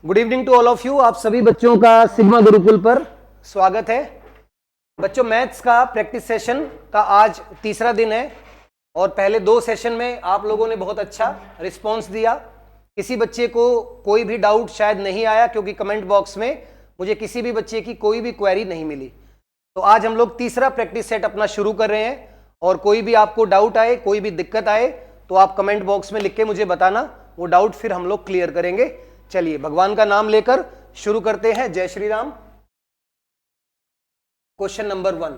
Good evening to all of you. आप सभी बच्चों का सिग्मा गुरुकुल पर स्वागत है। बच्चों, मैथ्स का प्रैक्टिस सेशन का आज तीसरा दिन है और पहले दो सेशन में आप लोगों ने बहुत अच्छा रिस्पॉन्स दिया। किसी बच्चे को कोई भी डाउट शायद नहीं आया क्योंकि कमेंट बॉक्स में मुझे किसी भी बच्चे की कोई भी क्वेरी नहीं मिली। तो आज हम लोग तीसरा प्रैक्टिस सेट अपना शुरू कर रहे हैं और कोई भी आपको डाउट आए, कोई भी दिक्कत आए तो आप कमेंट बॉक्स में लिख के मुझे बताना, वो डाउट फिर हम लोग क्लियर करेंगे। चलिए भगवान का नाम लेकर शुरू करते हैं। जय श्री राम। क्वेश्चन नंबर 1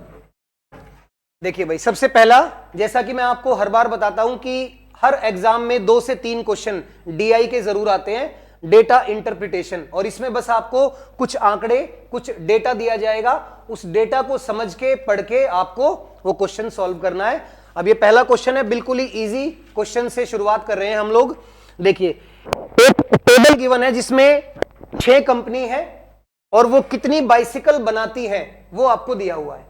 देखिए भाई, सबसे पहला, जैसा कि मैं आपको हर बार बताता हूं कि हर एग्जाम में 2 से 3 क्वेश्चन डीआई के जरूर आते हैं, डेटा इंटरप्रिटेशन। और इसमें बस आपको कुछ आंकड़े, कुछ डेटा दिया जाएगा, उस डेटा को समझ के पढ़ के आपको वो क्वेश्चन सॉल्व करना है। अब ये पहला क्वेश्चन है, बिल्कुल ही इजी क्वेश्चन से शुरुआत कर रहे हैं हम लोग। देखिए, एक टेबल गिवन है जिसमें 6 कंपनी है और वो कितनी बाइसिकल बनाती है वो आपको दिया हुआ है।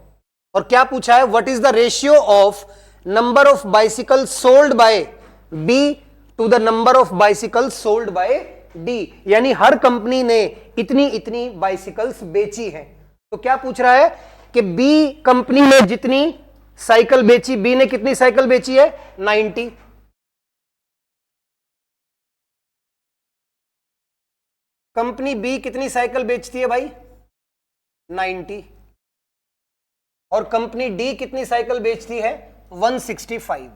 और क्या पूछा है, what is the ratio of number of bicycle sold by B to the number of bicycle sold by D, यानी हर कंपनी ने इतनी इतनी बाइसिकल्स बेची है। तो क्या पूछ रहा है कि बी कंपनी ने जितनी साइकिल बेची, बी ने कितनी साइकिल बेची है, 90। कंपनी बी कितनी साइकिल बेचती है भाई, 90। और कंपनी डी कितनी साइकिल बेचती है, 165।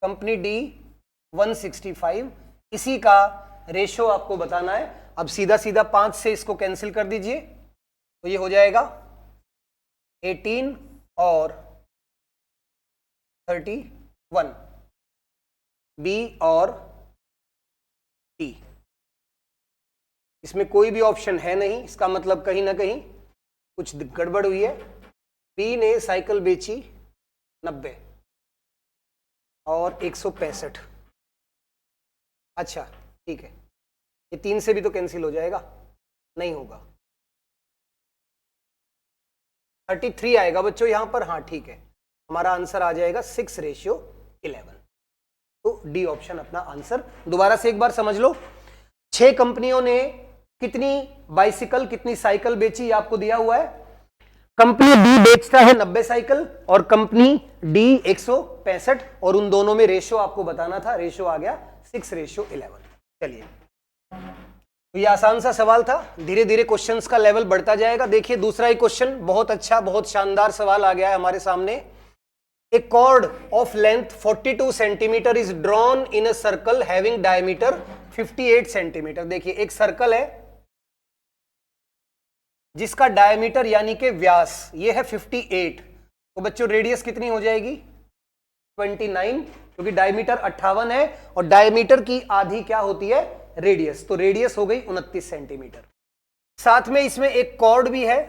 कंपनी डी 165, इसी का रेशो आपको बताना है। अब सीधा सीधा 5 से इसको कैंसिल कर दीजिए तो ये हो जाएगा 18 और 31, बी और डी। इसमें कोई भी ऑप्शन है नहीं, इसका मतलब कहीं ना कहीं कुछ गड़बड़ हुई है। बी ने साइकिल बेची 90 और 165। अच्छा ठीक है, ये 3 से भी तो कैंसिल हो जाएगा, नहीं होगा, 33 आएगा बच्चों यहां पर। हाँ ठीक है, हमारा आंसर आ जाएगा 6:11। तो डी ऑप्शन अपना आंसर। दोबारा से एक बार समझ लो, 6 कंपनियों ने कितनी बाइसिकल, कितनी साइकिल बेची, आपको दिया हुआ है। कंपनी डी बेचता है 90 साइकिल और कंपनी डी 165, और उन दोनों में रेशो आपको बताना था। रेशो आ गया 6:11। चलिए, तो ये आसान सा सवाल था, धीरे धीरे क्वेश्चंस का लेवल बढ़ता जाएगा। देखिए दूसरा ही क्वेश्चन, बहुत अच्छा, बहुत शानदार सवाल आ गया है हमारे सामने। A chord of length 42 centimetre is drawn in a circle having diameter 58 centimetre. देखिए एक सर्कल है जिसका डायमीटर यानी कि व्यास ये है 58, तो बच्चों रेडियस कितनी हो जाएगी, 29, क्योंकि डायमीटर 58 है और डायमीटर की आधी क्या होती है, रेडियस। तो रेडियस हो गई 29 सेंटीमीटर। साथ में इसमें एक कॉर्ड भी है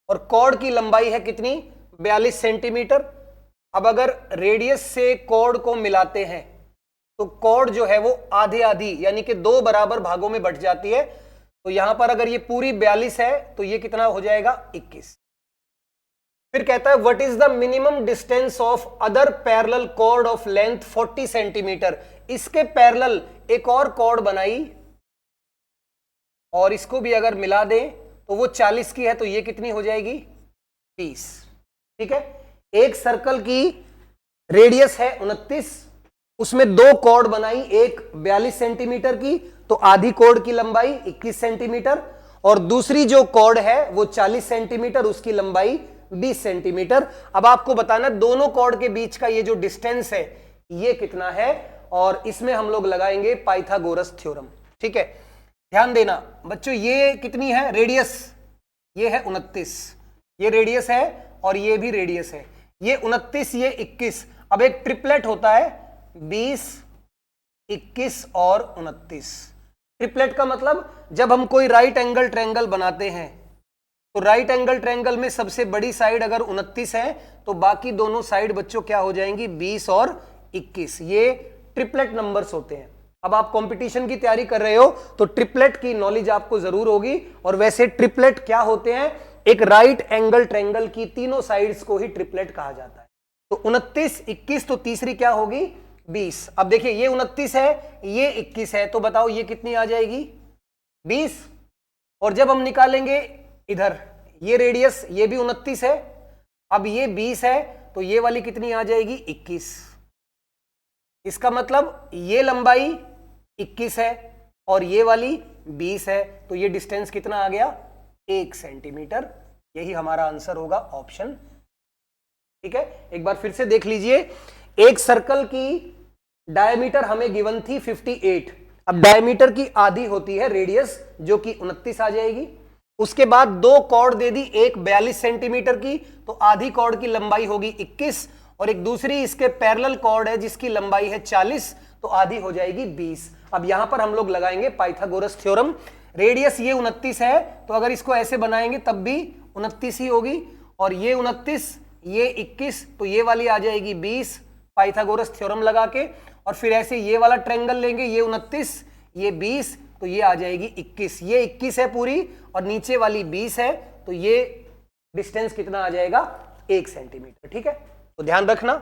और कॉर्ड की लंबाई है कितनी, 42 सेंटीमीटर। अब अगर रेडियस से कॉर्ड को मिलाते हैं तो कॉर्ड जो है वो आधी आधी यानी कि 2 बराबर भागों में बंट जाती है। तो यहां पर अगर ये पूरी 42 है तो ये कितना हो जाएगा, 21। फिर कहता है what is the minimum distance of other parallel chord of length 40 centimetre. इसके पैरेलल एक और कॉर्ड बनाई और इसको भी अगर मिला दें तो वो 40 की है, तो ये कितनी हो जाएगी, 30। ठीक है, एक सर्कल की रेडियस है 29, उसमें 2 कॉर्ड बनाई, एक 42 सेंटीमीटर की, तो आधी कॉर्ड की लंबाई 21 सेंटीमीटर, और दूसरी जो कॉर्ड है वो 40 सेंटीमीटर, उसकी लंबाई 20 सेंटीमीटर। अब आपको बताना दोनों कॉर्ड के बीच का ये जो डिस्टेंस है ये कितना है, और इसमें हम लोग लगाएंगे पाइथागोरस थ्योरम। ठीक है, ध्यान देना बच्चों, ये कितनी है रेडियस, ये है 29, ये रेडियस है और ये भी रेडियस है, ये 29, ये 21। अब एक ट्रिपलेट होता है 20, 21 और 29। ट्रिपलेट का मतलब जब हम कोई राइट एंगल ट्रायंगल बनाते हैं तो राइट एंगल ट्रायंगल में सबसे बड़ी साइड अगर 29 है तो बाकी दोनों साइड बच्चों क्या हो जाएंगी, 20 और 21। ये ट्रिपलेट नंबर्स होते हैं। अब आप कंपटीशन की तैयारी कर रहे हो तो ट्रिपलेट की नॉलेज आपको जरूर होगी। और वैसे ट्रिपलेट क्या होते हैं, एक राइट एंगल ट्रायंगल की तीनों साइड्स को ही ट्रिपलेट कहा जाता है। तो 29, 21, तो तीसरी क्या होगी, 20। अब देखिए ये 29 है, ये 21 है, तो बताओ ये कितनी आ जाएगी? 20। और जब हम निकालेंगे इधर ये रेडियस, ये भी 29 है, अब ये 20 है, तो ये वाली कितनी आ जाएगी? 21। इसका मतलब ये लंबाई 21 है और ये वाली 20 है, तो ये डिस्टेंस कितना आ गया? 1 सेंटीमीटर। यही हमारा आंसर होगा, ऑप्शन। ठीक है, एक बार फिर से देख लीजिए। एक सर्कल की डायमीटर हमें गिवन थी 58। अब डायमीटर की आधी होती है रेडियस, जो कि 29 आ जाएगी। उसके बाद दो कॉर्ड दे दी, एक 42 सेंटीमीटर की, तो आधी कॉर्ड की लंबाई होगी 21, और एक दूसरी इसके पैरेलल कॉर्ड है जिसकी लंबाई है 40, तो आधी हो जाएगी 20। अब यहां पर हम लोग लगाएंगे पाइथागोरस थ्योरम। रेडियस ये 29 है, तो अगर इसको ऐसे बनाएंगे तब भी 29 ही होगी, और ये 29, ये 21, तो ये वाली आ जाएगी 20 पाइथागोरस थ्योरम लगा के। और फिर ऐसे ये वाला ट्रायंगल लेंगे, ये 29, ये 20, तो ये आ जाएगी 21। ये 21 है पूरी, और नीचे वाली 20 है, तो ये डिस्टेंस कितना आ जाएगा? 1 सेंटीमीटर। ठीक है, तो ध्यान रखना।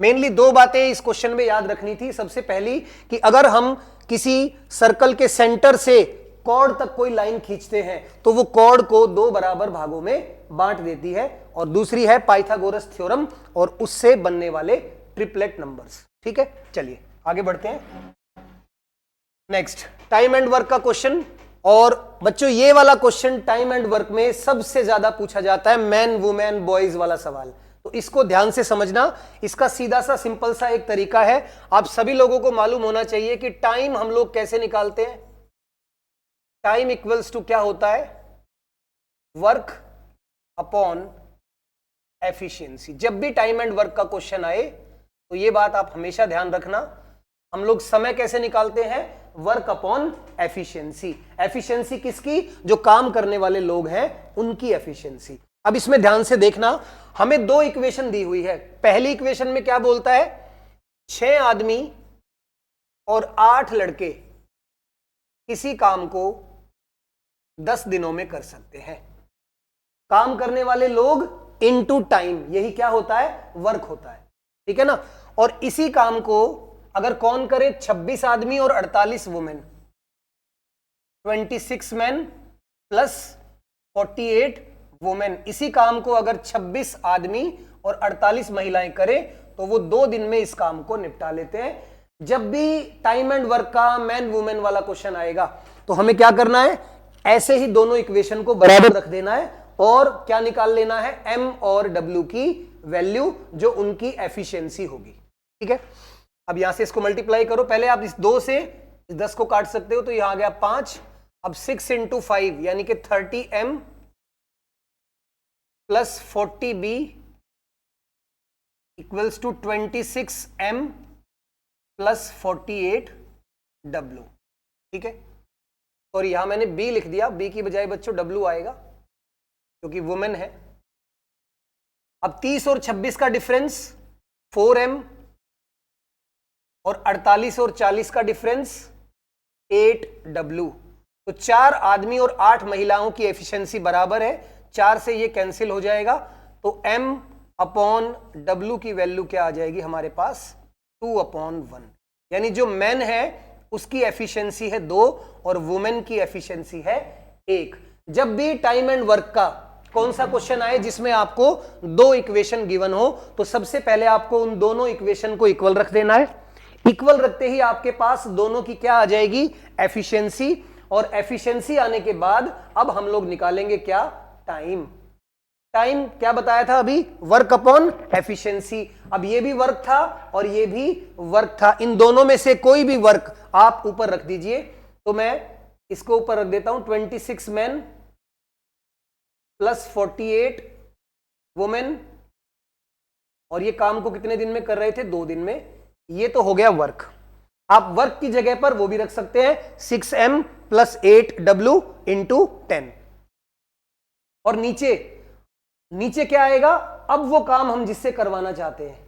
मेनली दो बातें इस क्वेश्चन में याद रखनी थी। सबसे पहली कि अगर हम किसी सर्कल के सेंटर से कॉर्ड तक कोई लाइन खींचते हैं तो वो कॉर्ड को दो बराबर भागों में बांट देती है, और दूसरी है पाइथागोरस थ्योरम और उससे बनने वाले ट्रिपलेट नंबर्स। ठीक है, चलिए आगे बढ़ते हैं। नेक्स्ट, टाइम एंड वर्क का क्वेश्चन। और बच्चों ये वाला क्वेश्चन टाइम एंड वर्क में सबसे ज्यादा पूछा जाता है, मैन वुमेन बॉयज वाला सवाल। तो इसको ध्यान से समझना। इसका सीधा सा सिंपल सा एक तरीका है, आप सभी लोगों को मालूम होना चाहिए कि टाइम हम लोग कैसे निकालते हैं। टाइम इक्वल्स टू क्या होता है? Work upon efficiency. जब भी टाइम एंड वर्क का क्वेश्चन आए तो ये बात आप हमेशा ध्यान रखना। हम लोग समय कैसे निकालते हैं? Work upon efficiency. एफिशिएंसी किसकी? जो काम करने वाले लोग हैं उनकी एफिशिएंसी। अब इसमें ध्यान से देखना, हमें दो इक्वेशन दी हुई है। पहली इक्वेशन में क्या बोलता है? 6 आदमी और 8 लड़के किसी काम को 10 दिनों में कर सकते हैं। काम करने वाले लोग इनटू टाइम, यही क्या होता है? वर्क होता है। ठीक है ना। और इसी काम को अगर कौन करे? 26 आदमी और 48 वुमेन, 26 मैन प्लस 48 वुमेन। इसी काम को अगर 26 आदमी और 48 महिलाएं करें तो वो 2 दिन में इस काम को निपटा लेते हैं। जब भी टाइम एंड वर्क का मैन वुमेन वाला क्वेश्चन आएगा तो हमें क्या करना है? ऐसे ही दोनों इक्वेशन को बराबर रख देना है और क्या निकाल लेना है? एम और डब्ल्यू की वैल्यू, जो उनकी एफिशिएंसी होगी। ठीक है, अब यहां से इसको मल्टीप्लाई करो। पहले आप इस 2 से इस 10 को काट सकते हो, तो यहां आ गया 5। अब 6 इंटू 5 यानी कि 30m plus 40b equals to 26m plus 48w। ठीक है, और यहां मैंने b लिख दिया, b की बजाय बच्चों w आएगा क्योंकि वुमेन है। अब 30 और 26 का डिफरेंस 4m, और 48 और 40 का डिफरेंस 8w। तो 4 आदमी और 8 महिलाओं की एफिशिएंसी बराबर है, 4 से ये कैंसिल हो जाएगा, तो m अपॉन w की वैल्यू क्या आ जाएगी हमारे पास? 2/1। यानी जो मैन है उसकी एफिशिएंसी है 2 और वुमेन की एफिशिएंसी है 1। जब भी टाइम एंड वर्क का कौन सा क्वेश्चन आए जिसमें आपको 2 इक्वेशन गिवन हो, तो सबसे पहले आपको उन दोनों इक्वेशन को इक्वल रख देना है। इक्वल रखते ही आपके पास दोनों की क्या आ जाएगी? एफिशिएंसी। और एफिशिएंसी आने के बाद अब हम लोग निकालेंगे क्या? टाइम। टाइम क्या बताया था अभी? Work upon efficiency. अब ये भी वर्क था और ये भी वर्क था, इन दोनों में से कोई भी वर्क आप ऊपर रख दीजिए। तो मैं इसको ऊपर रख देता हूं, 26 मैन प्लस 48 वुमेन, और ये काम को कितने दिन में कर रहे थे? 2 दिन में। ये तो हो गया वर्क। आप वर्क की जगह पर वो भी रख सकते हैं, 6m प्लस 8w इंटू 10। और नीचे क्या आएगा? अब वो काम हम जिससे करवाना चाहते हैं।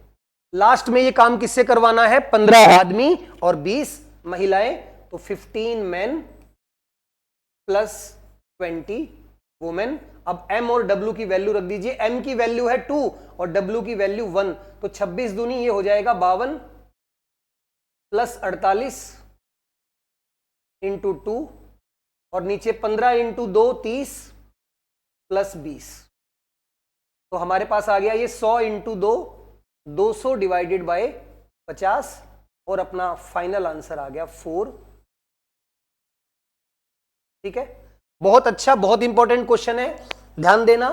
लास्ट में ये काम किससे करवाना है? 15 आदमी और 20 महिलाएं, तो 15 मैन प्लस 20 वुमेन। अब m और w की वैल्यू रख दीजिए। m की वैल्यू है 2 और w की वैल्यू 1, तो 26 दूनी ये हो जाएगा 52, प्लस 48 इंटू 2 और नीचे 15 इंटू 2 30 प्लस 20। तो हमारे पास आ गया ये 100 इंटू 2 200 डिवाइडेड बाय 50 और अपना फाइनल आंसर आ गया 4। ठीक है, बहुत अच्छा, बहुत इंपॉर्टेंट क्वेश्चन है, ध्यान देना।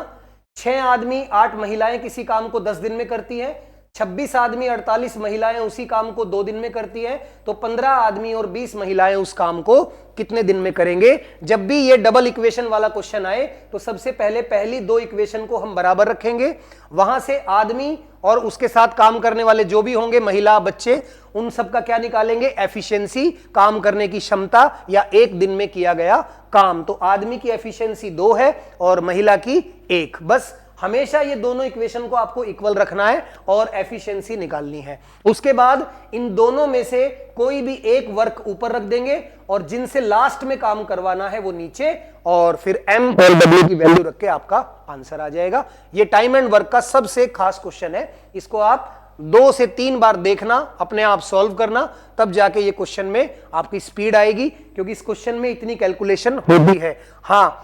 6 आदमी 8 महिलाएं किसी काम को 10 दिन में करती हैं, 26 आदमी 48 महिलाएं उसी काम को 2 दिन में करती हैं, तो 15 आदमी और 20 महिलाएं उस काम को कितने दिन में करेंगे। जब भी ये डबल इक्वेशन वाला क्वेश्चन आए तो सबसे पहले पहली 2 इक्वेशन को हम बराबर रखेंगे, वहां से आदमी और उसके साथ काम करने वाले जो भी होंगे, महिला बच्चे, उन सब का क्या निकालेंगे, एफिशिएंसी, काम करने की क्षमता या एक दिन में किया गया काम। तो आदमी की एफिशिएंसी 2 है और महिला की 1। बस हमेशा ये दोनों इक्वेशन को आपको इक्वल रखना है और एफिशिएंसी निकालनी है। उसके बाद इन दोनों में से कोई भी एक वर्क ऊपर रख देंगे और जिनसे लास्ट में काम करवाना है वो नीचे, और फिर m और w की वैल्यू रख के आपका आंसर आ जाएगा। ये टाइम एंड वर्क का सबसे खास क्वेश्चन है, इसको आप 2 से 3 बार देखना, अपने आप सॉल्व करना, तब जाके ये क्वेश्चन में आपकी स्पीड आएगी, क्योंकि इस क्वेश्चन में इतनी कैलकुलेशन होती है। हाँ,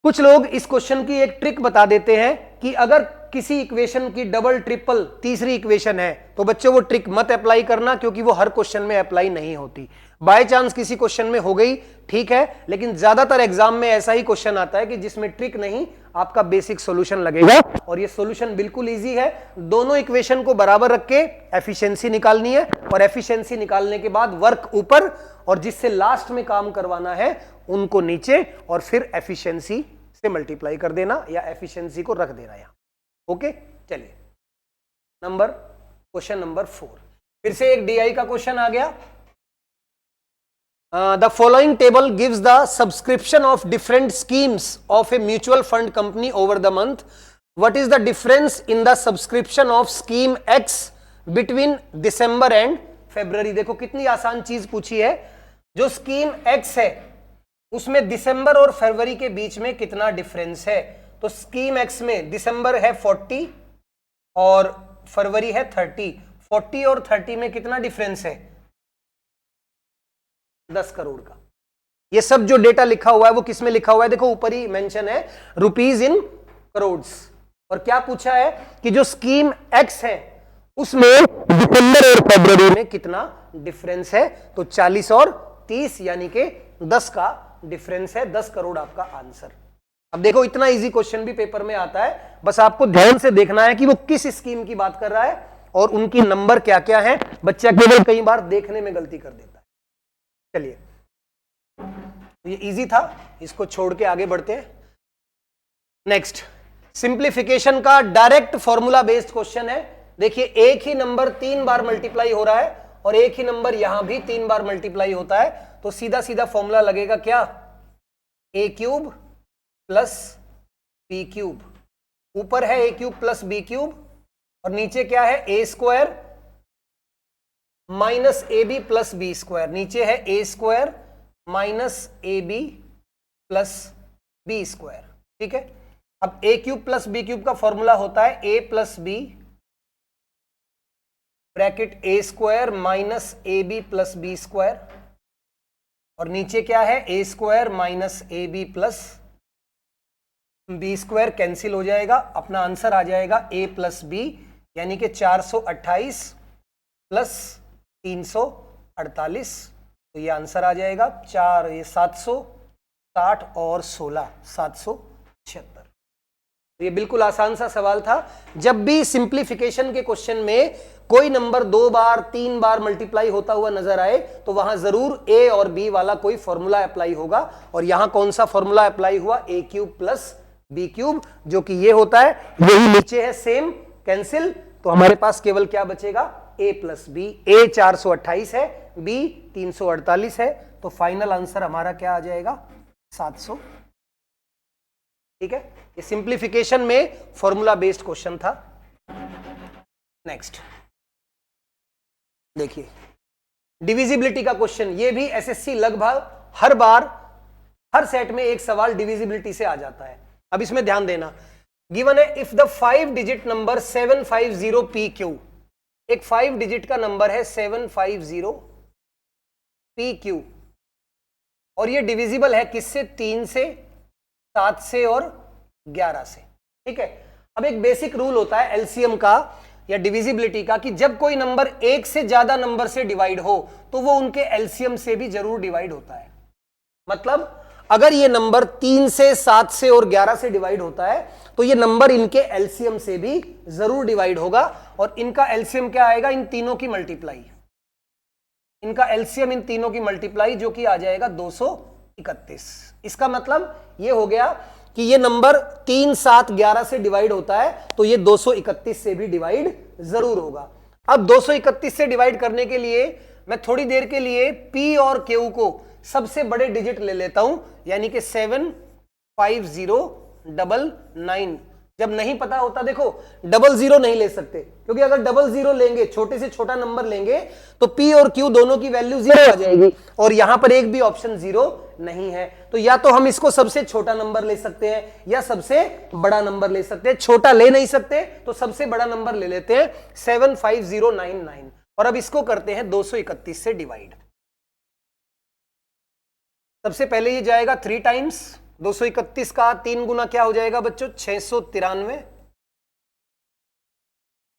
कुछ लोग इस क्वेश्चन की एक ट्रिक बता देते हैं कि अगर किसी इक्वेशन की डबल ट्रिपल तीसरी इक्वेशन है तो बच्चों वो ट्रिक मत अप्लाई करना, क्योंकि वो हर क्वेश्चन में अप्लाई नहीं होती। बाय चांस किसी क्वेश्चन में हो गई ठीक है, लेकिन ज्यादातर एग्जाम में ऐसा ही क्वेश्चन आता है कि जिसमें ट्रिक नहीं, आपका बेसिक सॉल्यूशन लगेगा। और ये सॉल्यूशन बिल्कुल इजी है, दोनों इक्वेशन को बराबर रख के एफिशिएंसी निकालनी है, और एफिशिएंसी निकालने के बाद वर्क ऊपर और जिससे लास्ट में काम करवाना है उनको नीचे, और फिर एफिशिएंसी से मल्टीप्लाई कर देना या एफिशिएंसी को रख देना यहां। ओके, चलिए क्वेश्चन नंबर 4, फिर से एक डीआई का क्वेश्चन आ गया। The following table gives the subscription of different schemes of a mutual fund company over the month. What is the difference in the subscription of scheme X between December and February? देखो कितनी आसान चीज पूछी है। जो scheme X है उसमें दिसंबर और फरवरी के बीच में कितना डिफरेंस है। तो स्कीम X में दिसंबर है 40 और फरवरी है 30। 40 और 30 में कितना डिफरेंस है, 10 करोड़ का। ये सब जो डेटा लिखा हुआ है वो किस में लिखा हुआ है, देखो ऊपर ही मेंशन है, रुपीज इन करोड़। और क्या पूछा है कि जो स्कीम X है उसमें दिसंबर और फरवरी में कितना डिफरेंस है। तो 40 और 30 यानी कि 10 का डिफरेंस है, 10 करोड़ आपका आंसर। अब देखो इतना इजी क्वेश्चन भी पेपर में आता है, बस आपको ध्यान से देखना है कि वो किस स्कीम की बात कर रहा है और उनकी नंबर क्या क्या है। बच्चा केवल कई बार देखने में गलती कर देता है। चलिए, ये इजी था, इसको छोड़ के आगे बढ़ते हैं। नेक्स्ट, सिंप्लीफिकेशन का डायरेक्ट फॉर्मूला बेस्ड क्वेश्चन है। देखिए एक ही नंबर 3 बार मल्टीप्लाई हो रहा है और एक ही नंबर यहां भी 3 बार मल्टीप्लाई होता है, तो सीधा सीधा फॉर्मूला लगेगा क्या, a cube plus B cube. ऊपर है a cube plus B cube और नीचे क्या है, a square minus A B plus B square. नीचे है a square minus A B plus B square. ठीक है, अब a cube plus B cube का फॉर्मूला होता है a plus B bracket a square minus A B plus B square, और नीचे क्या है, a square minus A B plus B square cancel हो जाएगा, अपना आंसर आ जाएगा a प्लस बी, यानी कि 428 प्लस 348। तो ये आंसर आ जाएगा 4, ये 760 और 16 776। तो ये बिल्कुल आसान सा सवाल था। जब भी सिंप्लीफिकेशन के क्वेश्चन में कोई नंबर 2 बार 3 बार मल्टीप्लाई होता हुआ नजर आए तो वहां जरूर a और b वाला कोई फॉर्मूला अप्लाई होगा। और यहां कौन सा फॉर्मूला अप्लाई हुआ, a cube plus B cube, जो कि ये होता है, यही नीचे है सेम, कैंसिल। तो हमारे पास केवल क्या बचेगा, a प्लस बी। a 428 है, b 348 है, तो फाइनल आंसर हमारा क्या आ जाएगा, 700। ठीक है, ये सिंप्लीफिकेशन में फॉर्मूला बेस्ड क्वेश्चन था। नेक्स्ट देखिए, डिविजिबिलिटी का क्वेश्चन, ये भी एसएससी लगभग हर बार हर सेट में एक सवाल डिविजिबिलिटी से आ जाता है। अब इसमें ध्यान देना, गिवन है if the 5 digit number 750 PQ, एक 5 डिजिट का नंबर है 750 पी क्यू, और ये डिविजिबल है किससे? 3 से, 7 से और 11 से। ठीक है, अब एक बेसिक रूल होता है एलसीएम का या डिविजिबिलिटी का कि जब कोई नंबर एक से ज्यादा नंबर से डिवाइड हो तो वो उनके एलसीएम से भी जरूर डिवाइड होता है। मतलब अगर ये नंबर 3 से, 7 से और 11 से डिवाइड होता है तो ये नंबर इनके एलसीएम से भी जरूर डिवाइड होगा, और इनका एलसीएम क्या आएगा? इन तीनों की मल्टीप्लाई, इनका एलसीएम इन तीनों की मल्टीप्लाई, जो कि आ जाएगा 231। इसका मतलब ये हो गया कि ये नंबर 3, 7, 11 से डिवाइड होता है तो ये 231 से भी डिवाइड जरूर होगा। अब 231 से डिवाइड करने के लिए मैं थोड़ी देर के लिए P और Q को सबसे बड़े डिजिट ले लेता हूं, यानी कि 75099। जब नहीं पता होता, देखो 00 नहीं ले सकते, क्योंकि अगर 00 लेंगे, छोटे से छोटा नंबर लेंगे, तो P और Q दोनों की वैल्यू 0 आ जाएगी, और यहां पर एक भी ऑप्शन 0 नहीं है। तो या तो हम इसको सबसे छोटा नंबर ले सकते हैं या सबसे बड़ा नंबर ले सकते हैं। छोटा ले नहीं सकते तो सबसे बड़ा नंबर ले लेते हैं 75099, और अब इसको करते हैं 231 से डिवाइड। सबसे पहले ये जाएगा 3 टाइम्स, 231 का 3 गुना क्या हो जाएगा बच्चों? 693,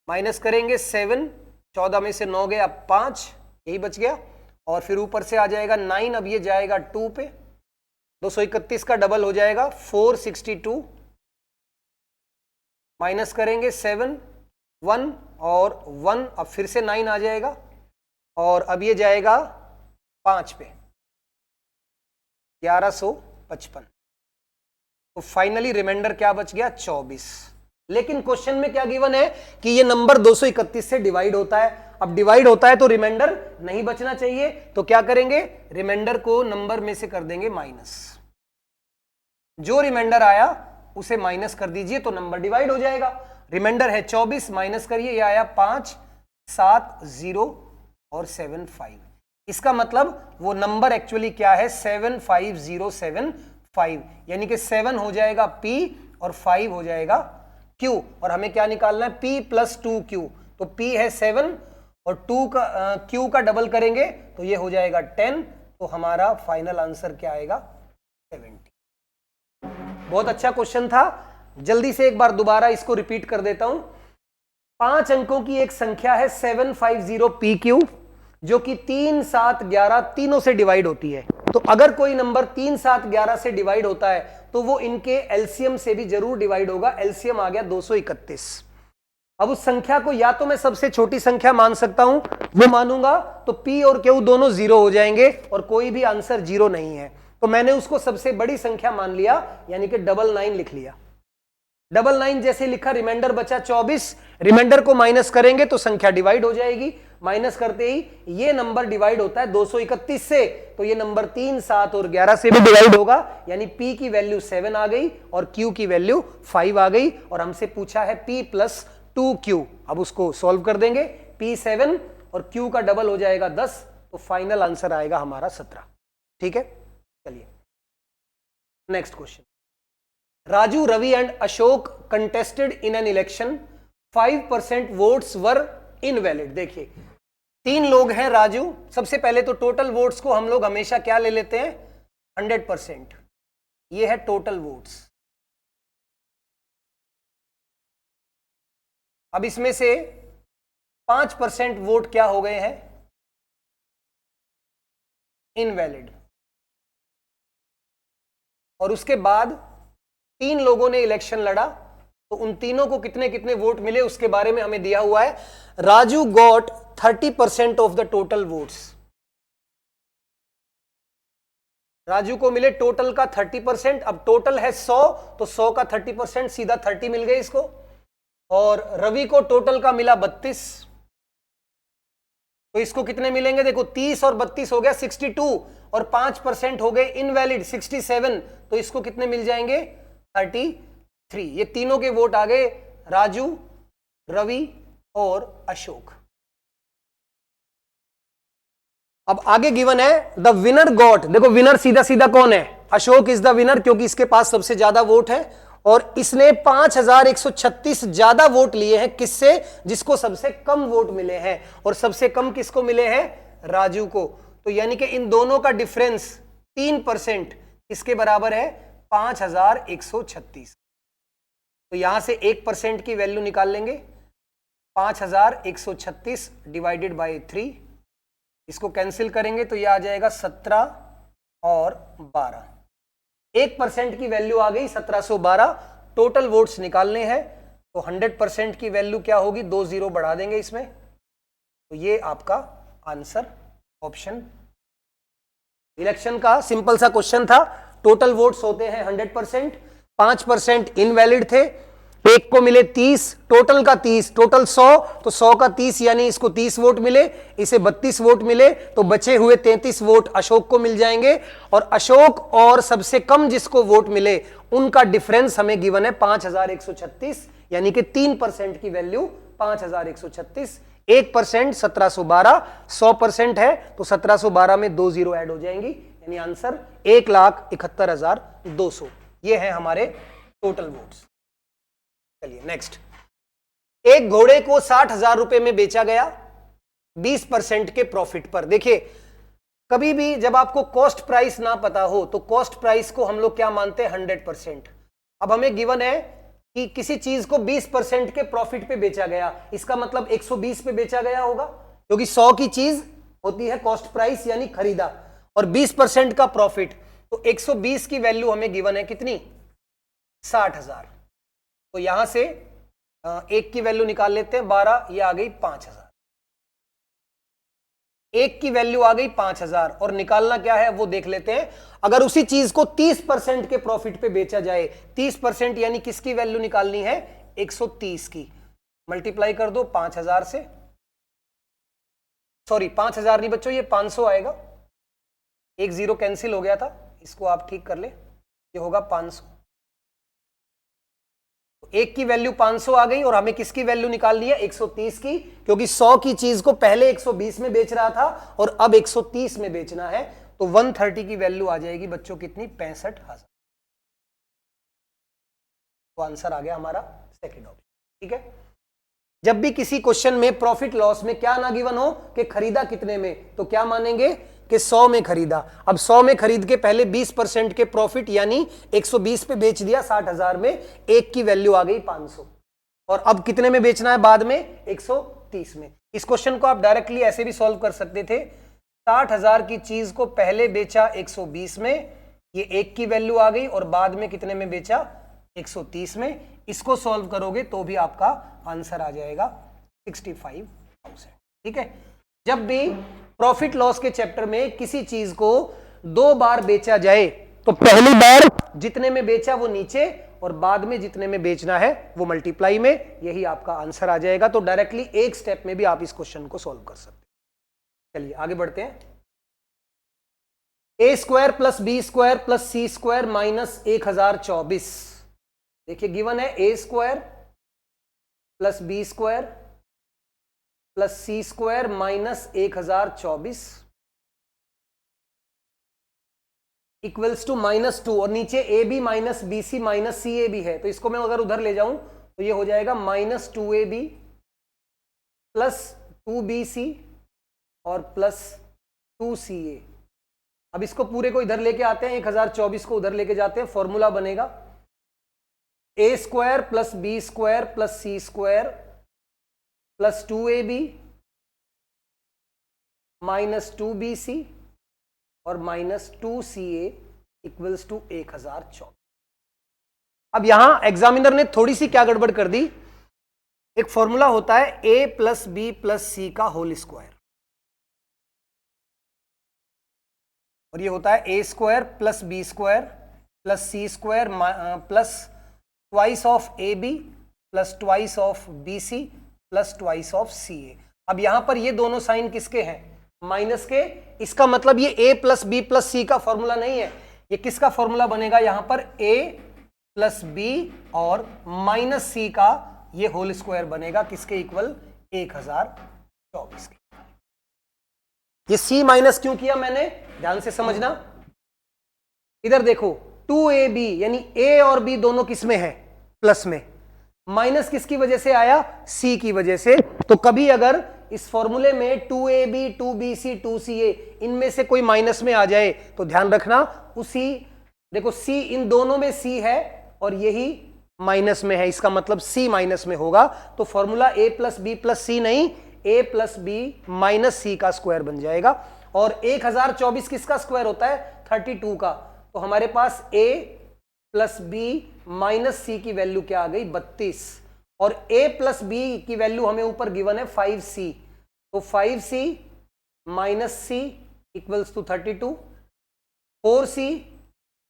माइनस करेंगे 7, 14 में से 9 गए, अब 5, यही बच गया, और फिर ऊपर से आ जाएगा 9, अब ये जाएगा 2 पे, 231 का डबल हो जाएगा 462, माइनस करेंगे 7, 1 और 1, अब फिर से 9 आ जाएगा, और अब ये जाएगा 5 पे, 1155। तो फाइनली रिमाइंडर क्या बच गया? 24। लेकिन क्वेश्चन में क्या गिवन है कि ये नंबर 231 से डिवाइड होता है। अब डिवाइड होता है तो रिमाइंडर नहीं बचना चाहिए, तो क्या करेंगे? रिमाइंडर को नंबर में से कर देंगे माइनस। जो रिमाइंडर आया उसे माइनस कर दीजिए तो नंबर डिवाइड हो जाएगा। रिमाइंडर है 24, माइनस करिए, ये आया 5, 7, 0 और 7, 5। इसका मतलब वो नंबर एक्चुअली क्या है? 75075, यानी कि 7 हो जाएगा P और 5 हो जाएगा Q, और हमें क्या निकालना है? P plus 2Q। तो P है 7 और Q का डबल करेंगे तो ये हो जाएगा 10, तो हमारा फाइनल आंसर क्या आएगा? 70। बहुत अच्छा क्वेश्चन था। जल्दी से एक बार दोबारा इसको रिपीट कर देता हूं। 5 अंकों की एक संख्या है 750PQ, जो कि 3, 7, 11 तीनों से डिवाइड होती है। तो अगर कोई नंबर 3, 7, 11 से डिवाइड होता है तो वो इनके एलसीएम से भी जरूर डिवाइड होगा। एलसीएम आ गया 231। अब उस संख्या को या तो मैं सबसे छोटी संख्या मान सकता हूं, वो मानूंगा तो P और Q दोनों 0 हो जाएंगे और कोई भी आंसर 0 नहीं है, तो मैंने उसको सबसे बड़ी संख्या मान लिया, यानी कि 99 लिख लिया। 99 जैसे लिखा, रिमाइंडर बचा 24, रिमाइंडर को माइनस करेंगे तो संख्या डिवाइड हो जाएगी। माइनस करते ही ये नंबर डिवाइड होता है 231 से, तो ये नंबर 3, 7 और 11 से भी डिवाइड होगा, यानी P की वैल्यू 7 आ गई और Q की वैल्यू 5 आ गई, और हमसे पूछा है P प्लस 2Q। अब उसको सॉल्व कर देंगे, P 7 और Q का डबल हो जाएगा 10, तो फाइनल आंसर आएगा हमारा 17। ठीक है, चलिए next question. Raju, Ravi and Ashok contested in an election. 5% votes were invalid. देखिए 3 लोग हैं राजू। सबसे पहले तो टोटल वोट्स को हम लोग हमेशा क्या ले लेते हैं? 100%। ये है टोटल वोट्स। अब इसमें से 5% वोट क्या हो गए हैं? इनवैलिड। और उसके बाद 3 लोगों ने इलेक्शन लड़ा, तो उन तीनों को कितने कितने वोट मिले उसके बारे में हमें दिया हुआ है। Raju got 30% of the total votes. Raju को मिले टोटल का 30%। अब टोटल है 100, तो 100 का 30% सीधा 30 मिल गए इसको। और रवि को टोटल का मिला 32, तो इसको कितने मिलेंगे? देखो 30 और 32 हो गया 62, और 5% हो गए इनवैलिड 67, तो इसको कितने मिल जाएंगे? 33। ये तीनों के वोट आ गए, राजू, रवि और अशोक। अब आगे गिवन है द विनर गॉट। देखो विनर सीधा सीधा कौन है? अशोक इज द विनर, क्योंकि इसके पास सबसे ज्यादा वोट है, और इसने 5136 ज्यादा वोट लिए हैं। किससे? जिसको सबसे कम वोट मिले हैं, और सबसे कम किसको मिले हैं? राजू को। तो यानी कि इन दोनों का डिफरेंस 3% किसके बराबर है? 5136। तो यहां से 1% की वैल्यू निकाल लेंगे, 5136 डिवाइडेड बाय 3, इसको कैंसिल करेंगे तो यह आ जाएगा 17 और 12। 1% की वैल्यू आ गई 1712। टोटल वोट्स निकालने हैं तो 100% की वैल्यू क्या होगी? 2 जीरो बढ़ा देंगे इसमें, तो ये आपका आंसर ऑप्शन। इलेक्शन का सिंपल सा क्वेश्चन था। टोटल वोट्स होते हैं 100%, 5% इनवैलिड थे, एक को मिले 30, टोटल का 30, टोटल 100, तो 100 का 30 यानी इसको 30 वोट मिले, इसे 32 वोट मिले, तो बचे हुए 33 वोट अशोक को मिल जाएंगे। और अशोक और सबसे कम जिसको वोट मिले उनका डिफरेंस हमें गिवन है 5136, यानी कि 3% की वैल्यू 5136, 1% 1712, 100% है तो 1712 में 2 जीरो ऐड हो जाएंगी, यानी आंसर 1,71,200। ये है हमारे टोटल वोट्स। चलिए नेक्स्ट। एक घोड़े को 60,000 रुपए में बेचा गया 20% के प्रॉफिट पर। देखिए कभी भी जब आपको कॉस्ट प्राइस ना पता हो तो कॉस्ट प्राइस को हम लोग क्या मानते हैं? 100%। अब हमें गिवन है कि किसी चीज को 20% के प्रॉफिट पे बेचा गया, इसका मतलब 120 पे बेचा गया होगा, क्योंकि 100 की चीज होती है कॉस्ट प्राइस यानी खरीदा, और 20% का प्रॉफिट, तो 120 की वैल्यू हमें गिवन है कितनी? 60,000। तो यहां से एक की वैल्यू निकाल लेते हैं 12, ये आ गई 5,000। एक की वैल्यू आ गई 5,000 और निकालना क्या है वो देख लेते हैं। अगर उसी चीज को 30% के प्रॉफिट पे बेचा जाए, 30% यानी किसकी वैल्यू निकालनी है? 130 की। मल्टीप्लाई कर दो 5,000 से, सॉरी 5,000 नहीं बच्चों, ये 500 आएगा, एक जीरो कैंसिल हो गया था, इसको आप ठीक कर ले, ये होगा 500। एक की वैल्यू 500 आ गई और हमें किसकी वैल्यू निकालनी है? 130 की, क्योंकि 100 की चीज को पहले 120 में बेच रहा था और अब 130 में बेचना है, तो 130 की वैल्यू आ जाएगी बच्चों कितनी? 65,000। तो आंसर आ गया हमारा सेकंड ऑप्शन। ठीक है, जब भी किसी क्वेश्चन में प्रॉफिट लॉस में क्या ना गिवन हो कि खरीदा कितने में, तो क्या मानेंगे कि 100 में खरीदा। अब 100 में खरीद के पहले 20% के प्रॉफिट यानी 120 पे बेच दिया 60,000 में, एक की वैल्यू आ गई 500, और अब कितने में बेचना है? बाद में 130 में। इस क्वेश्चन को आप डायरेक्टली ऐसे भी सॉल्व कर सकते थे, 60,000 की चीज को पहले बेचा 120 में, ये एक की वैल्यू आ गई, और बाद में कितने में बेचा? 130 में। इसको सॉल्व करोगे तो भी आपका आंसर आ जाएगा 65,000। ठीक है, जब भी प्रॉफिट लॉस के चैप्टर में किसी चीज को 2 बार बेचा जाए तो पहली बार जितने में बेचा वो नीचे, और बाद में जितने में बेचना है वो मल्टीप्लाई में, यही आपका आंसर आ जाएगा। तो डायरेक्टली एक स्टेप में भी आप इस क्वेश्चन को सॉल्व कर सकते हैं। चलिए आगे बढ़ते हैं। a square plus B square plus C square minus 1024। देखिए गिवन है a square plus B square plus C square minus 1024 equals to -2, और नीचे A B minus B C minus C A B है, तो इसको मैं अगर उधर ले जाऊं तो ये हो जाएगा -2ab प्लस 2bc और प्लस 2ca। अब इसको पूरे को इधर लेके आते हैं, 1024 को उधर लेके जाते हैं, फॉर्मूला बनेगा a square plus B square plus C square plus 2ab minus 2bc और माइनस 2ca इक्वल्स टू 1024। अब यहां एग्जामिनर ने थोड़ी सी क्या गड़बड़ कर दी, एक फॉर्मूला होता है a plus B plus C का होल स्क्वायर, और ये होता है a square plus B square plus C square plus twice of A B plus twice of B C plus twice of C A. अब यहां पर ये दोनों साइन किसके हैं? माइनस के। इसका मतलब ये a plus B plus C का फॉर्मूला नहीं है, ये किसका फॉर्मूला बनेगा? यहां पर a प्लस बी और माइनस सी का ये होल स्क्वायर बनेगा, किसके इक्वल? 1024 के। ये c माइनस क्यों किया मैंने, ध्यान से समझना। इधर देखो 2ab यानी a और b दोनों किस में है? प्लस में। माइनस किसकी वजह से आया? c की वजह से। तो कभी अगर इस फॉर्मूले में 2ab 2bc 2ca इनमें से कोई माइनस में आ जाए तो ध्यान रखना उसी, देखो c इन दोनों में c है और यही माइनस में है, इसका मतलब c माइनस में होगा, तो formula a plus B plus C नहीं, a plus B minus C का स्क्वायर बन जाएगा। और 1024 किसका स्क्वायर होता है? 32 का। तो हमारे पास a plus B minus C की वैल्यू क्या आ गई? 32। और a प्लस बी की वैल्यू हमें ऊपर गिवन है 5c, तो 5c minus C equals to 32, 4c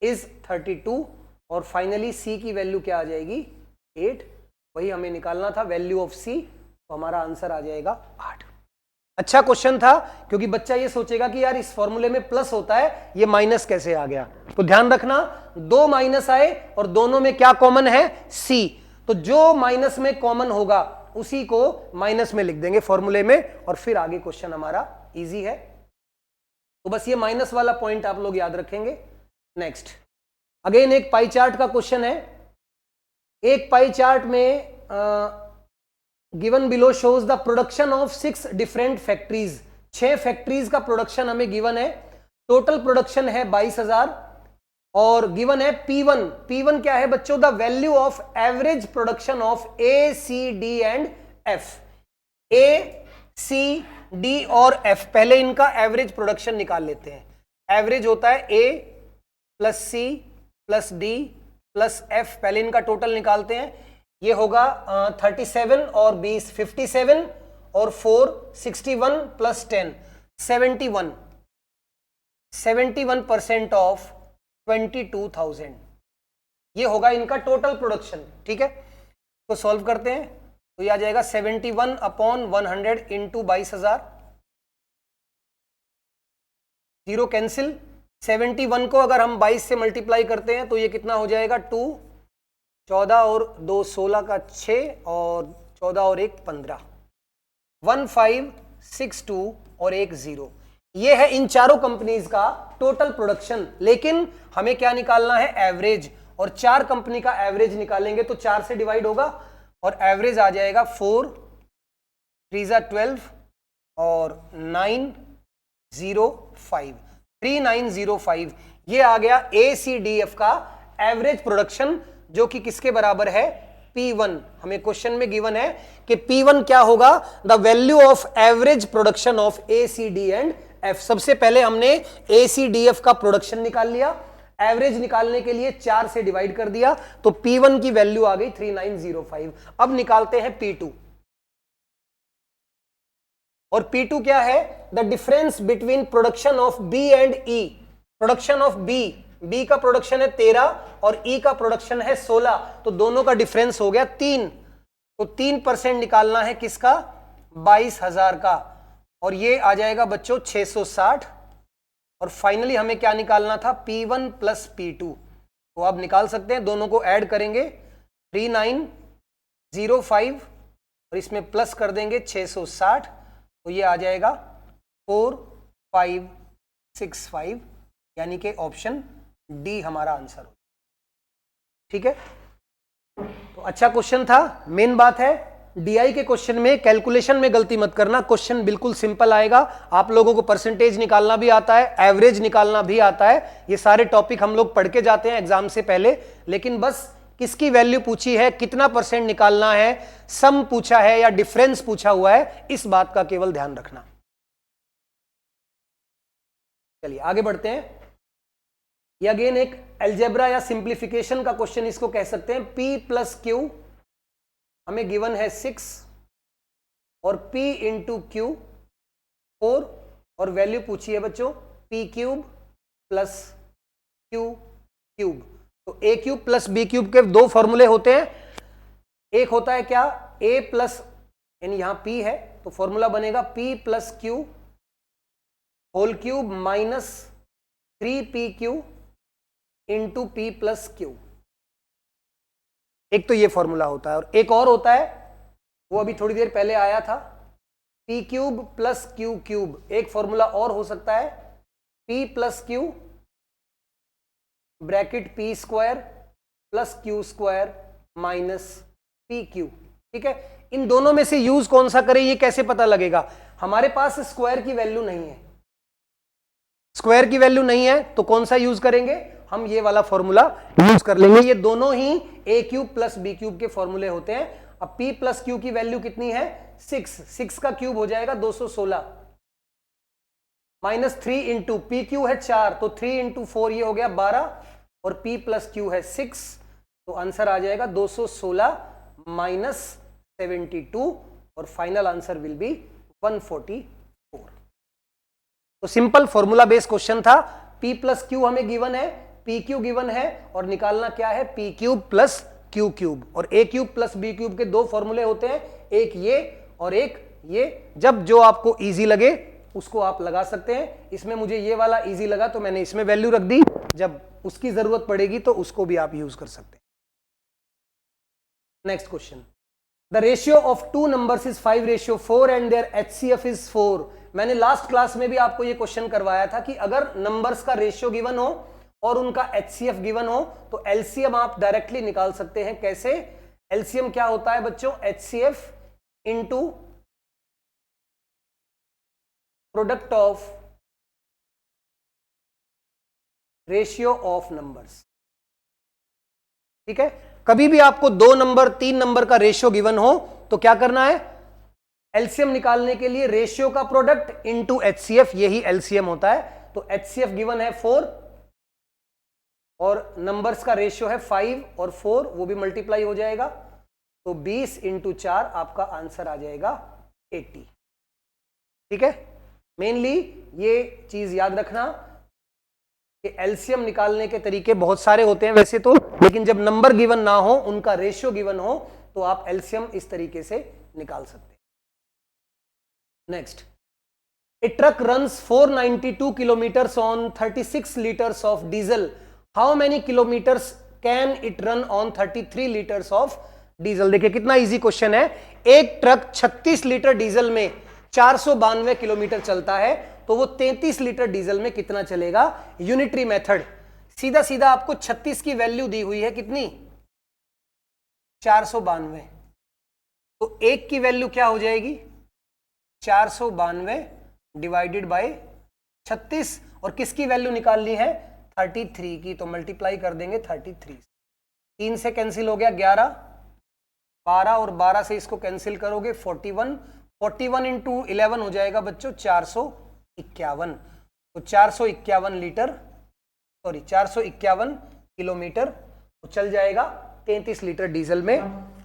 is 32 और फाइनली c की वैल्यू क्या आ जाएगी? 8। वही हमें निकालना था वैल्यू ऑफ c, तो हमारा आंसर आ जाएगा 8। अच्छा क्वेश्चन था, क्योंकि बच्चा ये सोचेगा कि यार इस फॉर्मूले में प्लस होता है, ये माइनस कैसे आ गया? तो ध्यान रखना दो माइनस आए और दोनों में क्या कॉमन है? c। तो जो माइनस में कॉमन होगा उसी को माइनस में लिख देंगे फॉर्मूले में, और फिर आगे क्वेश्चन हमारा इजी है। तो बस ये माइनस वाला पॉइंट आप लोग याद रखेंगे। नेक्स्ट, अगेन एक पाई चार्ट का क्वेश्चन है। एक पाई चार्ट में given below shows the production of 6 different factories. 6 factories का प्रोडक्शन हमें गिवन है, टोटल प्रोडक्शन है 22,000 और गिवन है P1। P1 क्या है बच्चों? The value of average production of A, C, D and F। A, C, D और F, पहले इनका एवरेज प्रोडक्शन निकाल लेते हैं। एवरेज होता है A plus C plus D plus F, पहले इनका टोटल निकालते हैं। ये होगा 37 और 20 57 और 4 61 प्लस 10 71% ऑफ 22,000, ये होगा इनका टोटल प्रोडक्शन। ठीक है, तो सॉल्व करते हैं, तो ये आ जाएगा 71 अपॉन 100 इंटू 22,000, जीरो कैंसिल। 71 को अगर हम 22 से मल्टीप्लाई करते हैं तो ये कितना हो जाएगा? 2, 14 और 2 16 का 6 और 14 और 1 15, 1562 और 1 0। ये है इन चारों कंपनीज का टोटल प्रोडक्शन, लेकिन हमें क्या निकालना है? एवरेज। और 4 कंपनी का एवरेज निकालेंगे तो 4 से डिवाइड होगा और एवरेज आ जाएगा 4 3 12 और 905 3905। ये आ गया ACDF का एवरेज प्रोडक्शन, जो कि किसके बराबर है? P1। हमें क्वेश्चन में गिवन है कि P1 क्या होगा? The value of average production of ACD and F। सबसे पहले हमने ACDF का प्रोडक्शन निकाल लिया, एवरेज निकालने के लिए 4 से डिवाइड कर दिया, तो P1 की वैल्यू आ गई 3905। अब निकालते हैं P2। और P2 क्या है? The difference between production of B and E। Production of B का प्रोडक्शन है 13 और E का प्रोडक्शन है 16, तो दोनों का डिफरेंस हो गया 3। तो 3% निकालना है किसका? 22,000 का, और ये आ जाएगा बच्चों 660। और फाइनली हमें क्या निकालना था? P1 plus P2। तो आप निकाल सकते हैं, दोनों को ऐड करेंगे 3905 और इसमें प्लस कर देंगे 660, तो ये आ जाएगा 4565, यानी कि ऑप्शन डी हमारा आंसर हो। ठीक है, तो अच्छा क्वेश्चन था। मेन बात है डीआई के क्वेश्चन में कैलकुलेशन में गलती मत करना, क्वेश्चन बिल्कुल सिंपल आएगा। आप लोगों को परसेंटेज निकालना भी आता है, एवरेज निकालना भी आता है, ये सारे टॉपिक हम लोग पढ़ के जाते हैं एग्जाम से पहले। लेकिन बस किसकी वैल्यू पूछी है, कितना परसेंट निकालना है, सम पूछा है या डिफरेंस पूछा हुआ है, इस बात का केवल ध्यान रखना। चलिए आगे बढ़ते हैं। ये अगेन एक अलजेब्रा या सिंप्लीफिकेशन का क्वेश्चन इसको कह सकते हैं। P प्लस क्यू हमें गिवन है 6 और P इंटू क्यू 4 और वैल्यू पूछी है बच्चों P cube plus Q cube. तो A cube plus B cube के दो फॉर्मूले होते हैं। एक होता है क्या? A प्लस, यानी यहां P है तो फॉर्मूला बनेगा P plus Q whole cube minus 3PQ into P plus Q. एक तो ये फॉर्मूला होता है, और एक और होता है वो अभी थोड़ी देर पहले आया था, P cube plus Q cube. एक फॉर्मूला और हो सकता है P plus Q bracket P square plus Q square minus PQ। ठीक है, इन दोनों में से यूज कौन सा करें ये कैसे पता लगेगा? हमारे पास स्क्वायर की वैल्यू नहीं है, स्क्वायर की वैल्यू नहीं है तो कौन सा यूज करेंगे? हम ये वाला फॉर्मूला यूज कर लेंगे। ये दोनों ही ए क्यूब प्लस बी क्यूब के फॉर्मूले होते हैं। अब p प्लस क्यू की वैल्यू कितनी है? 6 का क्यूब हो जाएगा 216 माइनस 3 इंटू पी क्यू है 4 तो 3 इंटू 4 ये हो गया 12 और p प्लस क्यू है 6 तो आंसर आ जाएगा 216 माइनस 72 और फाइनल आंसर विल बी 144। तो सिंपल फॉर्मूला बेस्ड क्वेश्चन था। p प्लस क्यू हमें गिवन है, पी क्यू गिवन है और निकालना क्या है? P cube plus Q cube. और ए क्यूब प्लस बी क्यूब के दो फॉर्मूले होते हैं, एक ये और एक ये। जब जो आपको इजी लगे उसको आप लगा सकते हैं। इसमें मुझे ये वाला इजी लगा तो मैंने इसमें वैल्यू रख दी, जब उसकी जरूरत पड़ेगी तो उसको भी आप यूज कर सकते हैं। Next question, the ratio of two numbers is 5:4 and their HCF is 4। मैंने लास्ट क्लास में भी आपको ये क्वेश्चन करवाया था कि अगर नंबर्स का रेशियो गिवन हो और उनका HCF गिवन हो तो LCM आप डायरेक्टली निकाल सकते हैं। कैसे? LCM क्या होता है बच्चों? HCF into product of ratio of numbers. ठीक है, कभी भी आपको 2 नंबर 3 नंबर का रेशियो गिवन हो तो क्या करना है? LCM निकालने के लिए रेशियो का प्रोडक्ट इंटू HCF, यही LCM होता है। तो HCF गिवन है 4 और नंबर्स का रेशियो है 5 और 4, वो भी मल्टीप्लाई हो जाएगा तो 20 इंटू 4 आपका आंसर आ जाएगा 80। ठीक है, मेनली ये चीज याद रखना कि LCM निकालने के तरीके बहुत सारे होते हैं वैसे तो, लेकिन जब नंबर गिवन ना हो, उनका रेशियो गिवन हो तो आप LCM इस तरीके से निकाल सकते हैं। Next, A truck runs 492 kilometres on 36 litres of diesel. How many kilometres can it run on 33 litres of diesel? देखिए कितना इजी क्वेश्चन है। एक ट्रक 36 लीटर डीजल में 492 किलोमीटर चलता है तो वो 33 लीटर डीजल में कितना चलेगा? Unitary method. सीधा सीधा आपको 36 की वैल्यू दी हुई है, कितनी? 492। तो एक की वैल्यू क्या हो जाएगी? 492 डिवाइडेड बाय 36 और किसकी वैल्यू निकालनी है? 33 की, तो मल्टीप्लाई कर देंगे 33। 3 से कैंसिल हो गया 11, 12 और 12 से इसको कैंसिल करोगे 41। 41 इंटू 11 हो जाएगा बच्चों 451। तो 451 लीटर, सॉरी 451 किलोमीटर तो चल जाएगा 33 लीटर डीजल में।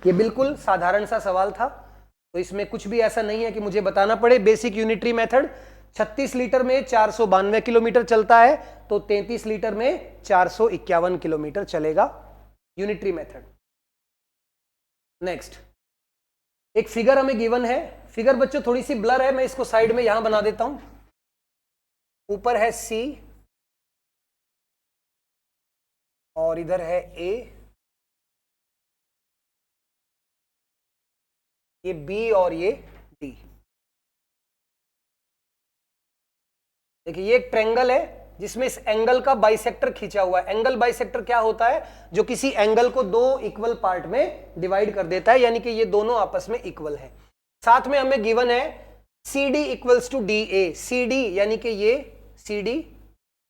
ये बिल्कुल साधारण सा सवाल था, तो इसमें कुछ भी ऐसा नहीं है कि मुझे बताना पड़े। बेसिक यूनिटरी मेथड, 36 लीटर में 492 किलोमीटर चलता है तो 33 लीटर में 451 किलोमीटर चलेगा, यूनिटरी मेथड। नेक्स्ट, एक फिगर हमें गिवन है। फिगर बच्चों थोड़ी सी ब्लर है, मैं इसको साइड में यहां बना देता हूं। ऊपर है C और इधर है A, ये B और ये D। देखिए ये एक ट्रायंगल है जिसमें इस एंगल का बाइसेक्टर खींचा हुआ है। एंगल बाइसेक्टर क्या होता है? जो किसी एंगल को दो इक्वल पार्ट में डिवाइड कर देता है, यानी कि ये दोनों आपस में इक्वल है। साथ में हमें गिवन है CD equals to DA। CD यानी कि ये CD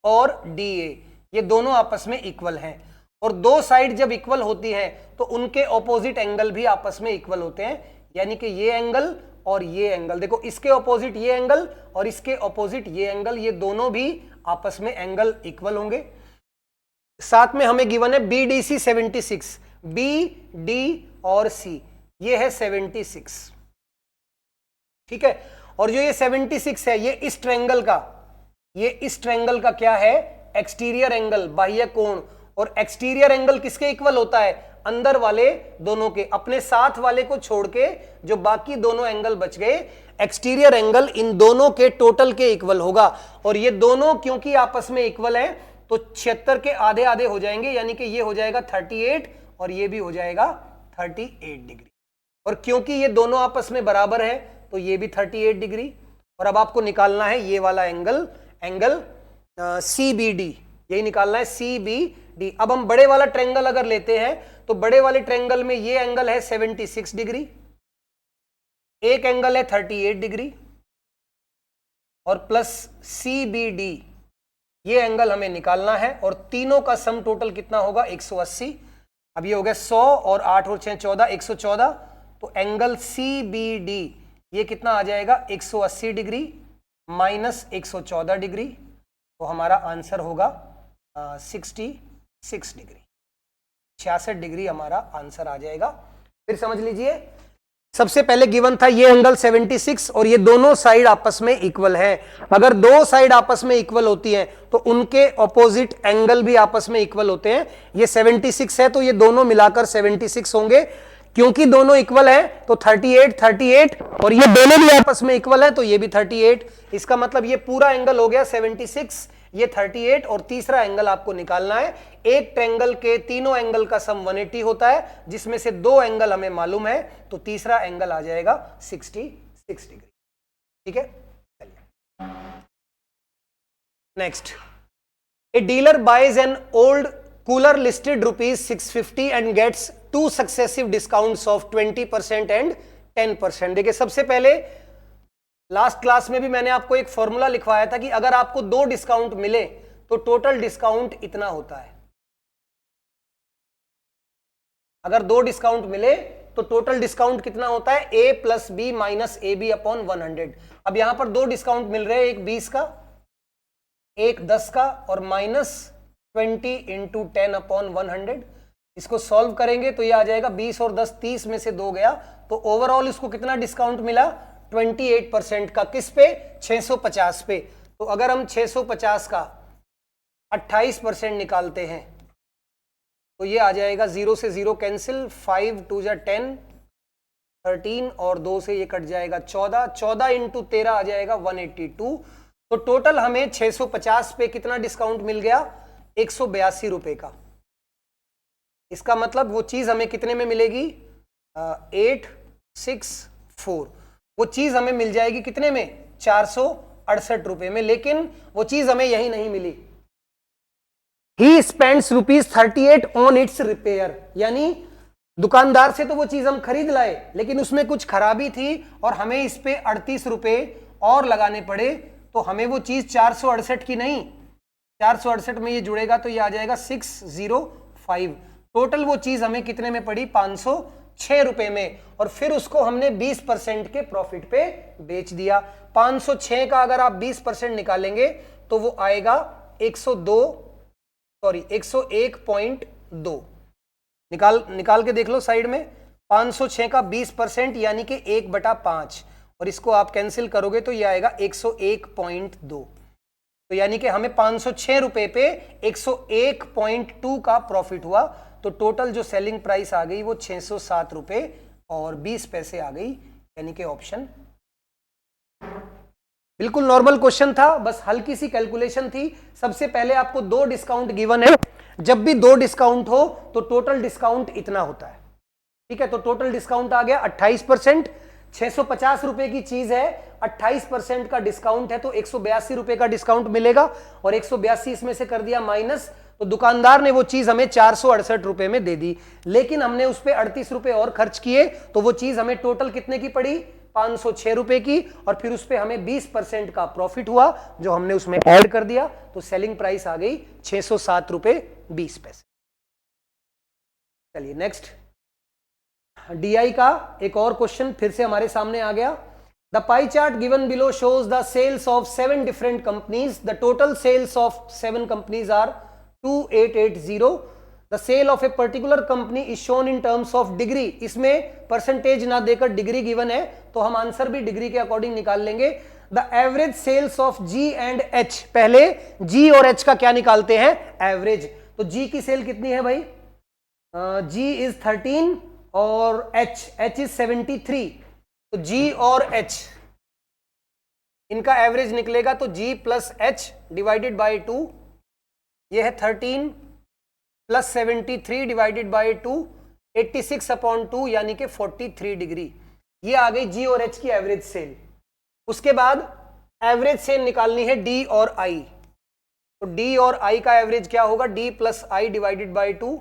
और DA ये दोनों आपस में इक्वल हैं, और दो साइड जब इक्वल होती हैं तो उनके ऑपोजिट एंगल भी आपस में इक्वल होते हैं, यानी कि ये एंगल और ये एंगल। देखो इसके ऑपोजिट ये एंगल और इसके ऑपोजिट ये एंगल, ये दोनों भी आपस में एंगल इक्वल होंगे। साथ में हमें गिवन है BDC 76, B, D और C ये है 76। ठीक है, और जो ये 76 है ये इस ट्रायंगल का क्या है? एक्सटीरियर एंगल, बाह्य कोण। और एक्सटीरियर एंगल किसके इक्वल होता है? अंदर वाले दोनों के। अपने साथ वाले को छोड़ के जो बाकी दोनों एंगल बच गए, एक्सटीरियर एंगल इन दोनों के टोटल के इक्वल होगा। और ये दोनों क्योंकि आपस में इक्वल है तो 76 के आधे आधे हो जाएंगे, यानी कि ये हो जाएगा 38 और ये भी हो जाएगा 38 डिग्री। और क्योंकि ये दोनों आपस में बराबर है तो ये भी 38 डिग्री। और अब आपको निकालना है ये वाला एंगल CBD, यही निकालना है CBD। अब हम बड़े वाला ट्रायंगल अगर लेते हैं तो बड़े वाले ट्रायंगल में ये एंगल है 76 डिग्री, एक एंगल है 38 डिग्री और प्लस CBD, ये एंगल हमें निकालना है और तीनों का सम टोटल कितना होगा 180। अब ये हो गया 100 और 8 और 6 14, 114। तो एंगल CBD ये कितना आ जाएगा 180 डिग्री माइनस 114 डिग्री, तो हमारा आंसर होगा 66 डिग्री, 66 डिग्री हमारा आंसर आ जाएगा। फिर समझ लीजिए, सबसे पहले गिवन था ये एंगल 76 और ये दोनों साइड आपस में इक्वल है। अगर दो साइड आपस में इक्वल होती हैं तो उनके ऑपोजिट एंगल भी आपस में इक्वल होते हैं। ये 76 है तो ये दोनों मिलाकर 76 होंगे। क्योंकि दोनों इक्वल है तो 38 38 और ये दोनों भी आपस में इक्वल है तो ये भी 38। इसका मतलब ये पूरा एंगल हो गया 76, ये 38 और तीसरा एंगल आपको निकालना है। एक ट्रायंगल के तीनों एंगल का सम 180 होता है, जिसमें से दो एंगल हमें मालूम है, तो तीसरा एंगल आ जाएगा 66 डिग्री। ठीक है, चलिए next. A dealer buys an old cooler listed ₹650 and gets 2 successive discounts of 20% and 10%। देखिए, सबसे पहले लास्ट क्लास में भी मैंने आपको एक फॉर्मूला लिखवाया था कि अगर आपको 2 डिस्काउंट मिले तो टोटल डिस्काउंट इतना होता है। अगर 2 डिस्काउंट मिले तो टोटल डिस्काउंट कितना होता है, A plus B minus AB upon 100। अब यहां पर 2 डिस्काउंट मिल रहे हैं, एक 20 का एक 10 का और माइनस 20 इंटू 10 अपॉन 100। इसको सॉल्व करेंगे तो ये आ जाएगा 20 और 10 30 में से 2 गया, तो ओवरऑल इसको कितना डिस्काउंट मिला 28% का। किस पे, 650 पे। तो अगर हम 650 का 28% निकालते हैं तो ये आ जाएगा 0 से 0 कैंसिल, 5 2 जा 10, 13 और 2 से ये कट जाएगा 14, 14 इंटू 13 आ जाएगा 182। तो टोटल हमें 650 पे कितना डिस्काउंट मिल गया, 182 रुपए का। इसका मतलब वो चीज हमें कितने में मिलेगी, 864। वो चीज हमें मिल जाएगी कितने में, 468 रुपए में। लेकिन वो चीज हमें यही नहीं मिली। He spends ₹38 on its repair, यानी दुकानदार से तो वो चीज हम खरीद लाए लेकिन उसमें कुछ खराबी थी और हमें इस पे 38 रुपए और लगाने पड़े, तो हमें वो चीज 468 की नहीं, 468 में ये जुड़ेगा तो ये आ जाएगा 605। टोटल वो चीज हमें कितने में पड़ी, 506 रुपए में। और फिर उसको हमने 20% के प्रॉफिट पे बेच दिया। 506 का अगर आप 20% निकालेंगे तो वो आएगा 101.2। निकाल के देख लो साइड में, 506 का 20% यानी कि 1/5 और इसको आप कैंसिल करोगे तो ये आएगा 101.2। तो यानी कि हमें 506 रुपए पे 101.2 का प्रॉफिट हुआ। तो टोटल जो सेलिंग प्राइस आ गई वो 607 रुपए और 20 पैसे आ गई, यानी कि ऑप्शन। बिल्कुल नॉर्मल क्वेश्चन था, बस हल्की सी कैलकुलेशन थी। सबसे पहले आपको 2 डिस्काउंट गिवन है, जब भी 2 डिस्काउंट हो तो टोटल डिस्काउंट इतना होता है। ठीक है, तो टोटल डिस्काउंट आ गया 28%। 650 रुपए की चीज है, 28% का डिस्काउंट है तो 182 रुपए का डिस्काउंट मिलेगा और 182 इसमें से कर दिया माइनस, तो दुकानदार ने वो चीज हमें 468 रुपए में दे दी। लेकिन हमने उस पे 38 रुपए और खर्च किए तो वो चीज हमें टोटल कितने की पड़ी, 506 रुपए की। और फिर उस पे हमें 20% का प्रॉफिट हुआ जो हमने उसमें ऐड कर दिया, तो सेलिंग प्राइस आ गई 607 रुपए 20 पैसे। चलिए नेक्स्ट, DI का एक और क्वेश्चन फिर से हमारे सामने आ गया। The pie chart given below shows the sales of 7 different companies. The total sales of 7 companies are 2880। The sale of a particular company is shown in terms of degree. इसमें परसेंटेज ना देकर degree given है तो हम answer भी degree के according निकाल लेंगे। The average sales of G and H, पहले G और H का क्या निकालते हैं, एवरेज। तो G की सेल कितनी है भाई, G इज 13 और H इज 73। तो G और H इनका एवरेज निकलेगा तो G plus H divided by 2, ये है 13 प्लस 73 डिवाइडेड बाई 2, 86/2 यानी कि 43 डिग्री। ये आ गई G और H की एवरेज सेल। उसके बाद एवरेज सेल निकालनी है D और I। तो D और I का एवरेज क्या होगा, D plus I divided by 2।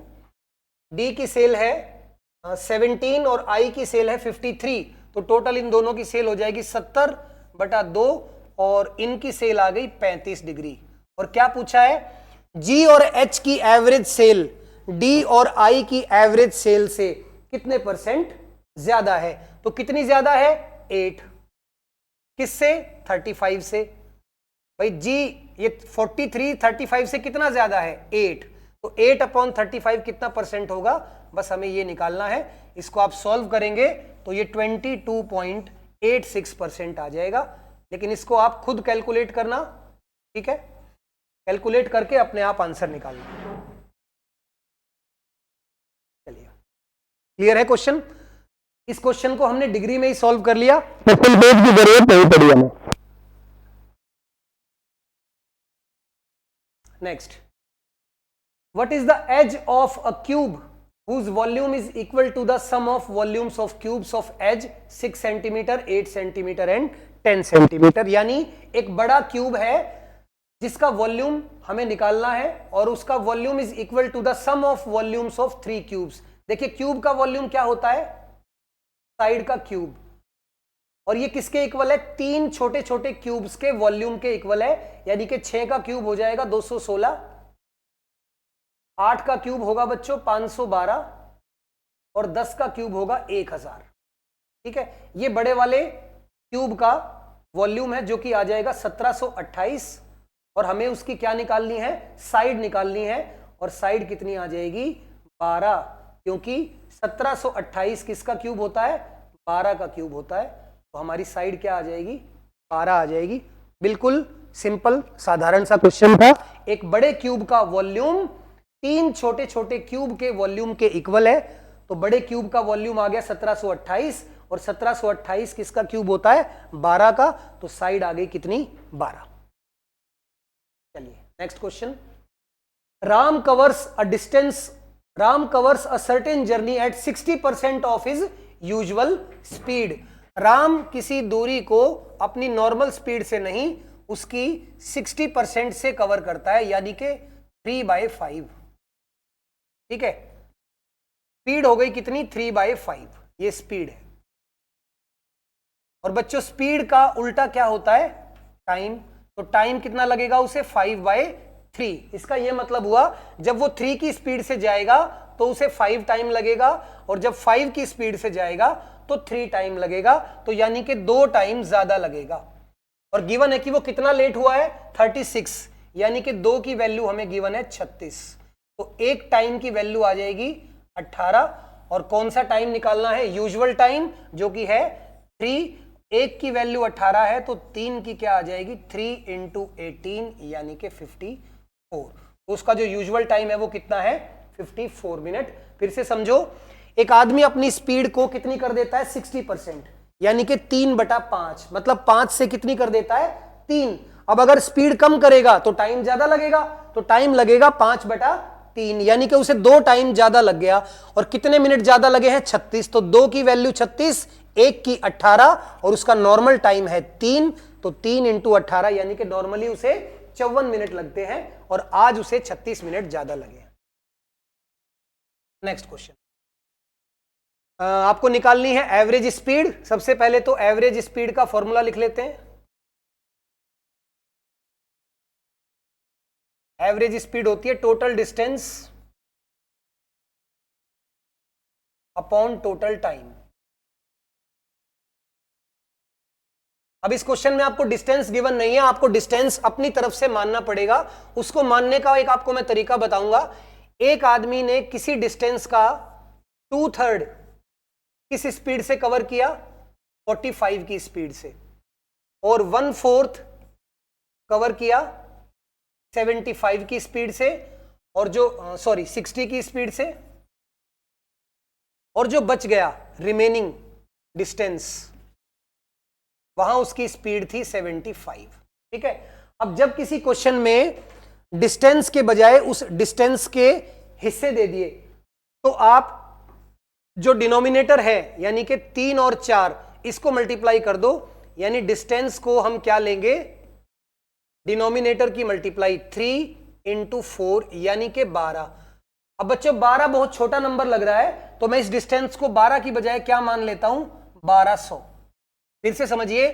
D की सेल है 17 और I की सेल है 53, तो टोटल इन दोनों की सेल हो जाएगी 70/2 और इनकी सेल आ गई 35 डिग्री। और क्या पूछा है, जी और एच की एवरेज सेल डी और आई की एवरेज सेल से कितने परसेंट ज्यादा है। तो कितनी ज्यादा है, 8। किससे, 35 से। भाई जी ये 43 35 से कितना ज्यादा है, 8। तो 8/35 कितना परसेंट होगा, बस हमें ये निकालना है। इसको आप सॉल्व करेंगे तो ये 22.86% आ जाएगा। लेकिन इसको आप खुद कैलकुलेट करना, ठीक है, कैलकुलेट करके अपने आप आंसर निकालना। चलिए, क्लियर है क्वेश्चन। इस क्वेश्चन को हमने डिग्री में ही सॉल्व कर लिया, स्पेशल पेज की जरूरत नहीं पड़ी हमें। Next, what is the age of a cube whose volume is equal to the sum of volumes of cubes of edge 6 cm, 8 cm and 10 cm। यानी एक बड़ा क्यूब है जिसका वॉल्यूम हमें निकालना है और उसका volume is equal to the sum of volumes of 3 cubes. देखिए क्यूब का वॉल्यूम क्या होता है, साइड का क्यूब, और ये किसके इक्वल है, 3 छोटे छोटे क्यूब्स के वॉल्यूम के इक्वल है। यानी कि 6 का क्यूब हो जाएगा 216, 8 का क्यूब होगा बच्चों 512 और 10 का क्यूब होगा 1000। ठीक है, ये बड़े वाले क्यूब का वॉल्यूम है जो कि आ जाएगा 1728 और हमें उसकी क्या निकालनी है, साइड निकालनी है। और साइड कितनी आ जाएगी, 12, क्योंकि 1728 किसका क्यूब होता है, 12 का क्यूब होता है। तो हमारी साइड क्या आ जाएगी, 12 आ जाएगी। बिल्कुल सिंपल साधारण सा क्वेश्चन था। एक बड़े क्यूब का वॉल्यूम 3 छोटे छोटे क्यूब के वॉल्यूम के इक्वल है। तो बड़े क्यूब का वॉल्यूम आ गया 1728 और 1728 किसका क्यूब होता है, 12 का। तो साइड आ गई कितनी, 12। चलिए next question. Ram covers a certain journey at 60% of his usual speed. Ram किसी दूरी को अपनी नॉर्मल स्पीड से नहीं, उसकी 60% से कवर करता है, यानी कि 3/5। ठीक है, स्पीड हो गई कितनी, 3/5, ये स्पीड है। और बच्चों स्पीड का उल्टा क्या होता है, टाइम। तो टाइम कितना लगेगा उसे, 5/3। इसका यह मतलब हुआ जब वो 3 की स्पीड से जाएगा तो उसे 5 टाइम लगेगा, और जब 5 की स्पीड से जाएगा तो 3 टाइम लगेगा। तो यानी कि 2 टाइम ज्यादा लगेगा। और गिवन है कि वो कितना लेट हुआ है, 36, यानी कि 2 की वैल्यू हमें गिवन है 36। तो 1 टाइम की वैल्यू आ जाएगी 18। और कौन सा टाइम निकालना है, यूजुअल टाइम, जो कि है 3। 1 की वैल्यू 18 है तो 3 की क्या आ जाएगी, 3 × 18 यानी कि 54। तो उसका जो यूजुअल टाइम है वो कितना है, 54 मिनट। फिर से समझो, एक आदमी अपनी स्पीड को कितनी कर देता है, 60%, यानी कि 3/5, मतलब 5 से कितनी कर देता है, 3। अब अगर स्पीड कम करेगा तो टाइम ज्यादा लगेगा, तो टाइम लगेगा 5/3, यानी कि उसे 2 टाइम ज्यादा लग गया। और कितने मिनट ज्यादा लगे हैं, 36। तो 2 की वैल्यू 36, 1 की 18 और उसका नॉर्मल टाइम है 3। तो 3 × 18 यानी कि नॉर्मली उसे 54 मिनट लगते हैं और आज उसे 36 मिनट ज्यादा लगे। नेक्स्ट क्वेश्चन, आपको निकालनी है एवरेज स्पीड। सबसे पहले तो एवरेज स्पीड का फॉर्मूला लिख लेते हैं। एवरेज स्पीड होती है total distance upon total time. अब इस क्वेश्चन में आपको डिस्टेंस गिवन नहीं है, आपको डिस्टेंस अपनी तरफ से मानना पड़ेगा। उसको मानने का एक आपको मैं तरीका बताऊंगा। एक आदमी ने किसी डिस्टेंस का 2/3 किस स्पीड से कवर किया, 45 की स्पीड से, और 1/4 कवर किया 75 की स्पीड से, और जो 60 की स्पीड से, और जो बच गया रिमेनिंग डिस्टेंस, वहां उसकी स्पीड थी 75। ठीक है, अब जब किसी क्वेश्चन में डिस्टेंस के बजाय उस डिस्टेंस के हिस्से दे दिए, तो आप जो डिनोमिनेटर है यानी कि 3 और 4 इसको मल्टीप्लाई कर दो। यानी डिस्टेंस को हम क्या लेंगे, डिनोमिनेटर की मल्टीप्लाई 3 × 4 यानी कि 12। अब बच्चों 12 बहुत छोटा नंबर लग रहा है, तो मैं इस डिस्टेंस को 12 की बजाय क्या मान लेता हूं, 1200। फिर से समझिए,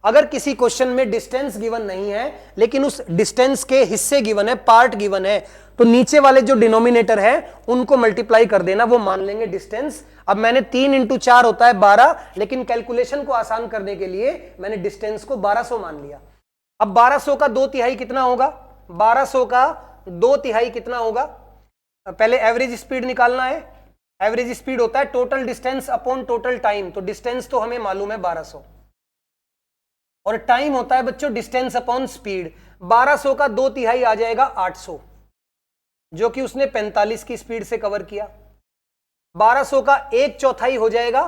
अगर किसी क्वेश्चन में डिस्टेंस गिवन नहीं है लेकिन उस डिस्टेंस के हिस्से गिवन है, पार्ट गिवन है, तो नीचे वाले जो डिनोमिनेटर है उनको मल्टीप्लाई कर देना, वो मान लेंगे डिस्टेंस। अब मैंने 3 × 4 होता है 12, लेकिन कैलकुलेशन को आसान करने के लिए मैंने डिस्टेंस को 1200 मान लिया। अब 1200 का 2/3 कितना होगा? 1200 का 2/3 कितना होगा? पहले एवरेज स्पीड निकालना है। एवरेज स्पीड होता है total distance upon total time. तो डिस्टेंस तो हमें मालूम है 1200, और टाइम होता है बच्चों डिस्टेंस अपॉन स्पीड। 1200 का 2/3 आ जाएगा 800, जो कि उसने 45 की स्पीड से कवर किया। 1200 का 1/4 हो जाएगा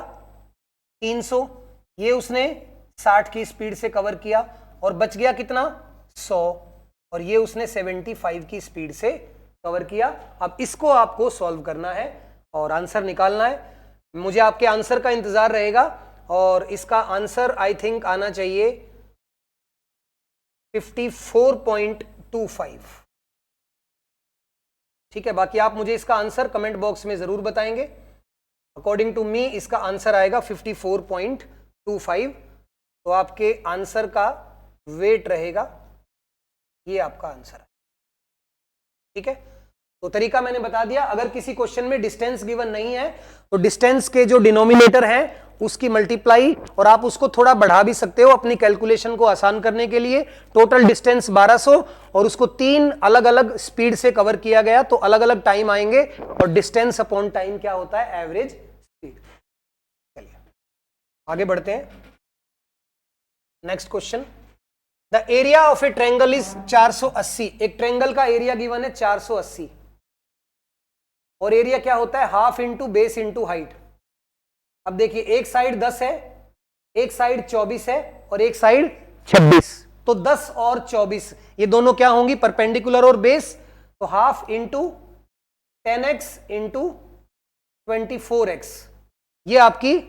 300, ये उसने 60 की स्पीड से कवर किया, और बच गया कितना? 100, और ये उसने 75 की स्पीड से कवर किया। अब इसको आपको सॉल्व करना है और आंसर निकालना है। मुझे आपके आंसर का इंतजार रहेगा, और इसका आंसर आई थिंक आना चाहिए 54.25। ठीक है, बाकी आप मुझे इसका आंसर कमेंट बॉक्स में जरूर बताएंगे। अकॉर्डिंग टू मी इसका आंसर आएगा 54.25। तो आपके आंसर का वेट रहेगा, ये आपका आंसर है। ठीक है, तो तरीका मैंने बता दिया। अगर किसी क्वेश्चन में डिस्टेंस गिवन नहीं है तो डिस्टेंस के जो डिनोमिनेटर है उसकी मल्टीप्लाई, और आप उसको थोड़ा बढ़ा भी सकते हो अपनी कैलकुलेशन को आसान करने के लिए। टोटल डिस्टेंस 1200, और उसको 3 अलग अलग स्पीड से कवर किया गया, तो अलग अलग टाइम आएंगे, और डिस्टेंस अपॉन टाइम क्या होता है? Average speed. चलिए आगे बढ़ते हैं। Next question, the area of A triangle is 480। एक ट्रायंगल का एरिया गिवन है 480, और एरिया क्या होता है? Half into base into height. अब देखिए, एक साइड 10 है, एक साइड 24 है, और एक साइड 26। तो 10 और 24 ये दोनों क्या होंगी? परपेंडिकुलर और बेस। तो half into 10x into 24x, ये आपकी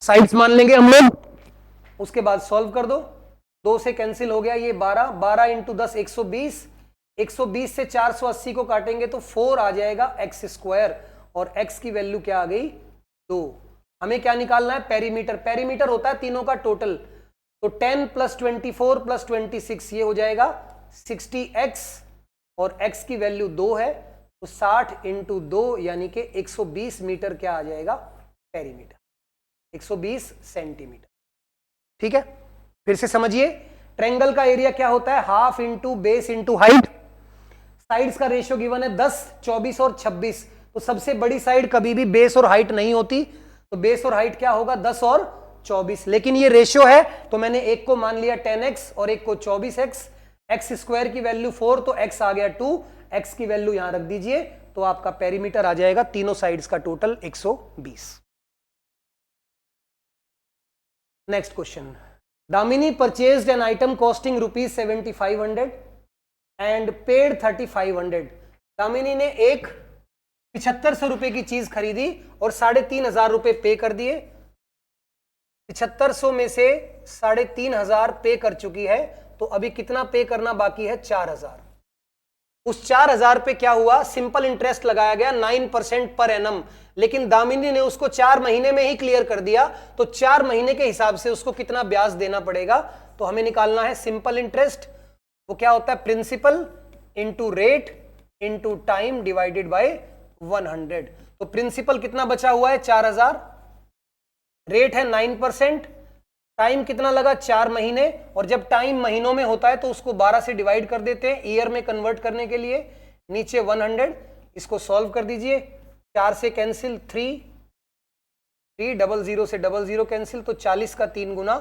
साइड्स मान लेंगे हम लोग। उसके बाद सॉल्व कर दो, 2 से कैंसिल हो गया, ये 12, 12 इंटू 10 120, 120 से 480 को काटेंगे तो 4 आ जाएगा x², और x की वैल्यू क्या आ गई? 2। हमें क्या निकालना है? पेरीमीटर। पेरीमीटर होता है तीनों का टोटल। तो 10 + 24 + 26 ये हो जाएगा 60x, और x की वैल्यू 2 है, तो 60 × 2 यानी कि 120 मीटर क्या आ जाएगा? Perimeter, 120 centimetre. ठीक है, फिर से समझिए, ट्रायंगल का एरिया क्या होता है? Half into base into height. Sides का रेशियो गिवन है 10, 24 और 26। तो सबसे बड़ी साइड कभी भी बेस और हाइट नहीं होती, तो बेस और हाइट क्या होगा? 10 और 24। लेकिन ये रेशियो है, तो मैंने एक को मान लिया 10x और एक को 24x। x² की वैल्यू 4, तो x आ गया 2, x की वैल्यू यहां रख दीजिए, तो आपका पेरीमीटर आ जाएगा तीनों साइड्स का total 120। Next question, Damini purchased an item costing ₹7500 and paid 3500। Damini ने एक 7500 रुपए की चीज खरीदी और 3500 रुपए पे कर दिए। 7500 में से 3500 पे कर चुकी है, तो अभी कितना पे करना बाकी है? 4000। उस 4000 पे क्या हुआ? सिंपल इंटरेस्ट लगाया गया 9% पर एनम, लेकिन दामिनी ने उसको 4 महीने में ही क्लियर कर दिया, तो 4 महीने के हिसाब से उसको कितना ब्याज देना पड़ेगा? तो हमें निकालना है सिंपल इंटरेस्ट। वो क्या होता है? Principal into rate into time divided by 100। तो प्रिंसिपल कितना बचा हुआ है? 4000, रेट है 9%, टाइम कितना लगा? 4 महीने, और जब टाइम महीनों में होता है तो उसको 12 से डिवाइड कर देते हैं ईयर में कन्वर्ट करने के लिए। नीचे 100, इसको सॉल्व कर दीजिए। 4 से कैंसिल 3, 00 से 00 कैंसिल, तो 40 का 3 गुना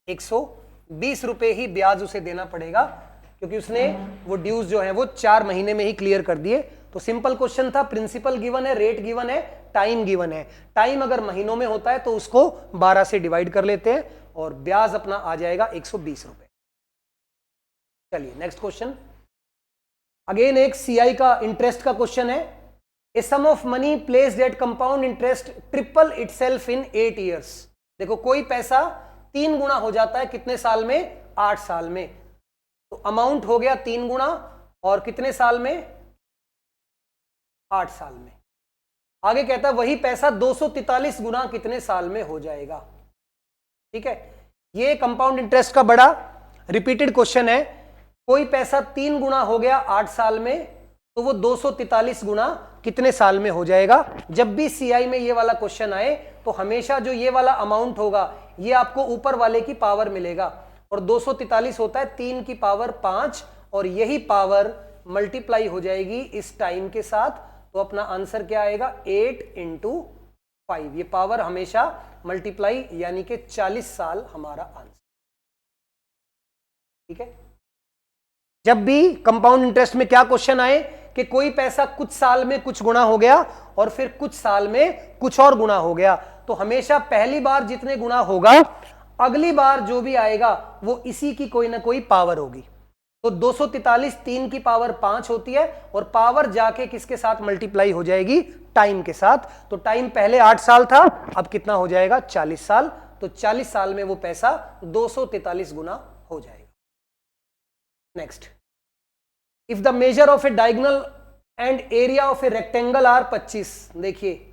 120 रुपए ही ब्याज उसे देना पड़ेगा, क्योंकि उसने वो ड्यूज जो है वो 4 महीने में ही क्लियर कर दिए। तो सिंपल क्वेश्चन था, प्रिंसिपल गिवन है, रेट गिवन है, टाइम गिवन है। टाइम अगर महीनों में होता है तो उसको 12 से डिवाइड कर लेते हैं, और ब्याज अपना आ जाएगा 120 रुपए। चलिए नेक्स्ट क्वेश्चन, अगेन एक सीआई का इंटरेस्ट का क्वेश्चन है। A sum of money placed at compound interest triple itself in 8 years. देखो, कोई पैसा 3 गुना हो जाता है कितने साल में? 8 साल में। तो अमाउंट हो गया 3 गुना, और कितने साल में? 8 साल में। आगे कहता है वही पैसा 243 गुना कितने साल में हो जाएगा? ठीक है, ये कंपाउंड इंटरेस्ट का बड़ा रिपीटेड क्वेश्चन है। कोई पैसा 3 गुना हो गया 8 साल में, तो वो 243 गुना कितने साल में हो जाएगा? जब भी सीआई में ये वाला क्वेश्चन आए तो हमेशा जो ये वाला अमाउंट होगा ये आपको ऊपर वाले की पावर मिलेगा, और 243 होता है 3 की पावर 5, और यही पावर मल्टीप्लाई हो जाएगी इस टाइम के साथ, तो अपना आंसर क्या आएगा? 8 × 5। ये पावर हमेशा मल्टीप्लाई, यानी कि 40 साल हमारा आंसर। ठीक है, जब भी कंपाउंड इंटरेस्ट में क्या क्वेश्चन आए कि कोई पैसा कुछ साल में कुछ गुना हो गया और फिर कुछ साल में कुछ और गुना हो गया, तो हमेशा पहली बार जितने गुना होगा अगली बार जो भी आएगा वो इसी की कोई ना कोई पावर होगी। तो 243 3 की पावर 5 होती है, और पावर जाके किसके साथ मल्टीप्लाई हो जाएगी? टाइम के साथ। तो टाइम पहले 8 साल था, अब कितना हो जाएगा? 40 साल। तो 40 साल में वो पैसा 243 गुना हो जाएगा। Next, if the measure of a diagonal and area of a rectangle are 25। देखिए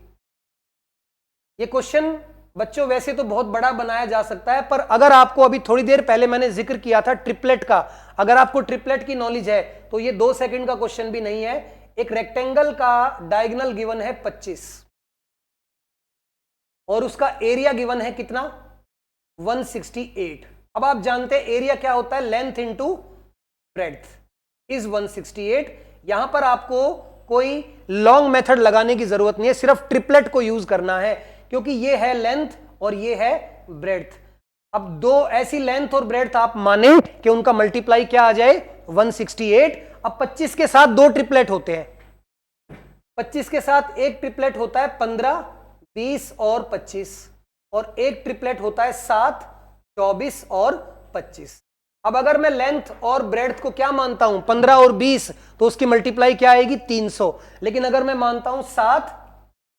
ये क्वेश्चन बच्चों वैसे तो बहुत बड़ा बनाया जा सकता है, पर अगर आपको अभी थोड़ी देर पहले मैंने जिक्र किया था ट्रिपलेट का, अगर आपको ट्रिपलेट की नॉलेज है तो ये 2 सेकंड का क्वेश्चन भी नहीं है। एक रेक्टेंगल का डायगोनल गिवन है 25 और उसका एरिया गिवन है कितना? 168। अब आप जानते हैं एरिया क्या होता है? Length into breadth is 168। यहां पर आपको कोई लॉन्ग मेथड लगाने की जरूरत नहीं है, सिर्फ ट्रिपलेट को यूज करना है, क्योंकि ये है लेंथ और ये है ब्रेड्थ। अब दो ऐसी लेंथ और ब्रेड्थ आप माने कि उनका मल्टीप्लाई क्या आ जाए? 168। अब 25 के साथ 2 ट्रिपलेट होते हैं, 25 के साथ एक ट्रिपलेट होता है 15, 20 और 25, और एक ट्रिपलेट होता है 7, 24 और 25। अब अगर मैं लेंथ और ब्रेड्थ को क्या मानता हूं? 15 और 20, तो उसकी मल्टीप्लाई क्या आएगी? 300। लेकिन अगर मैं मानता हूं 7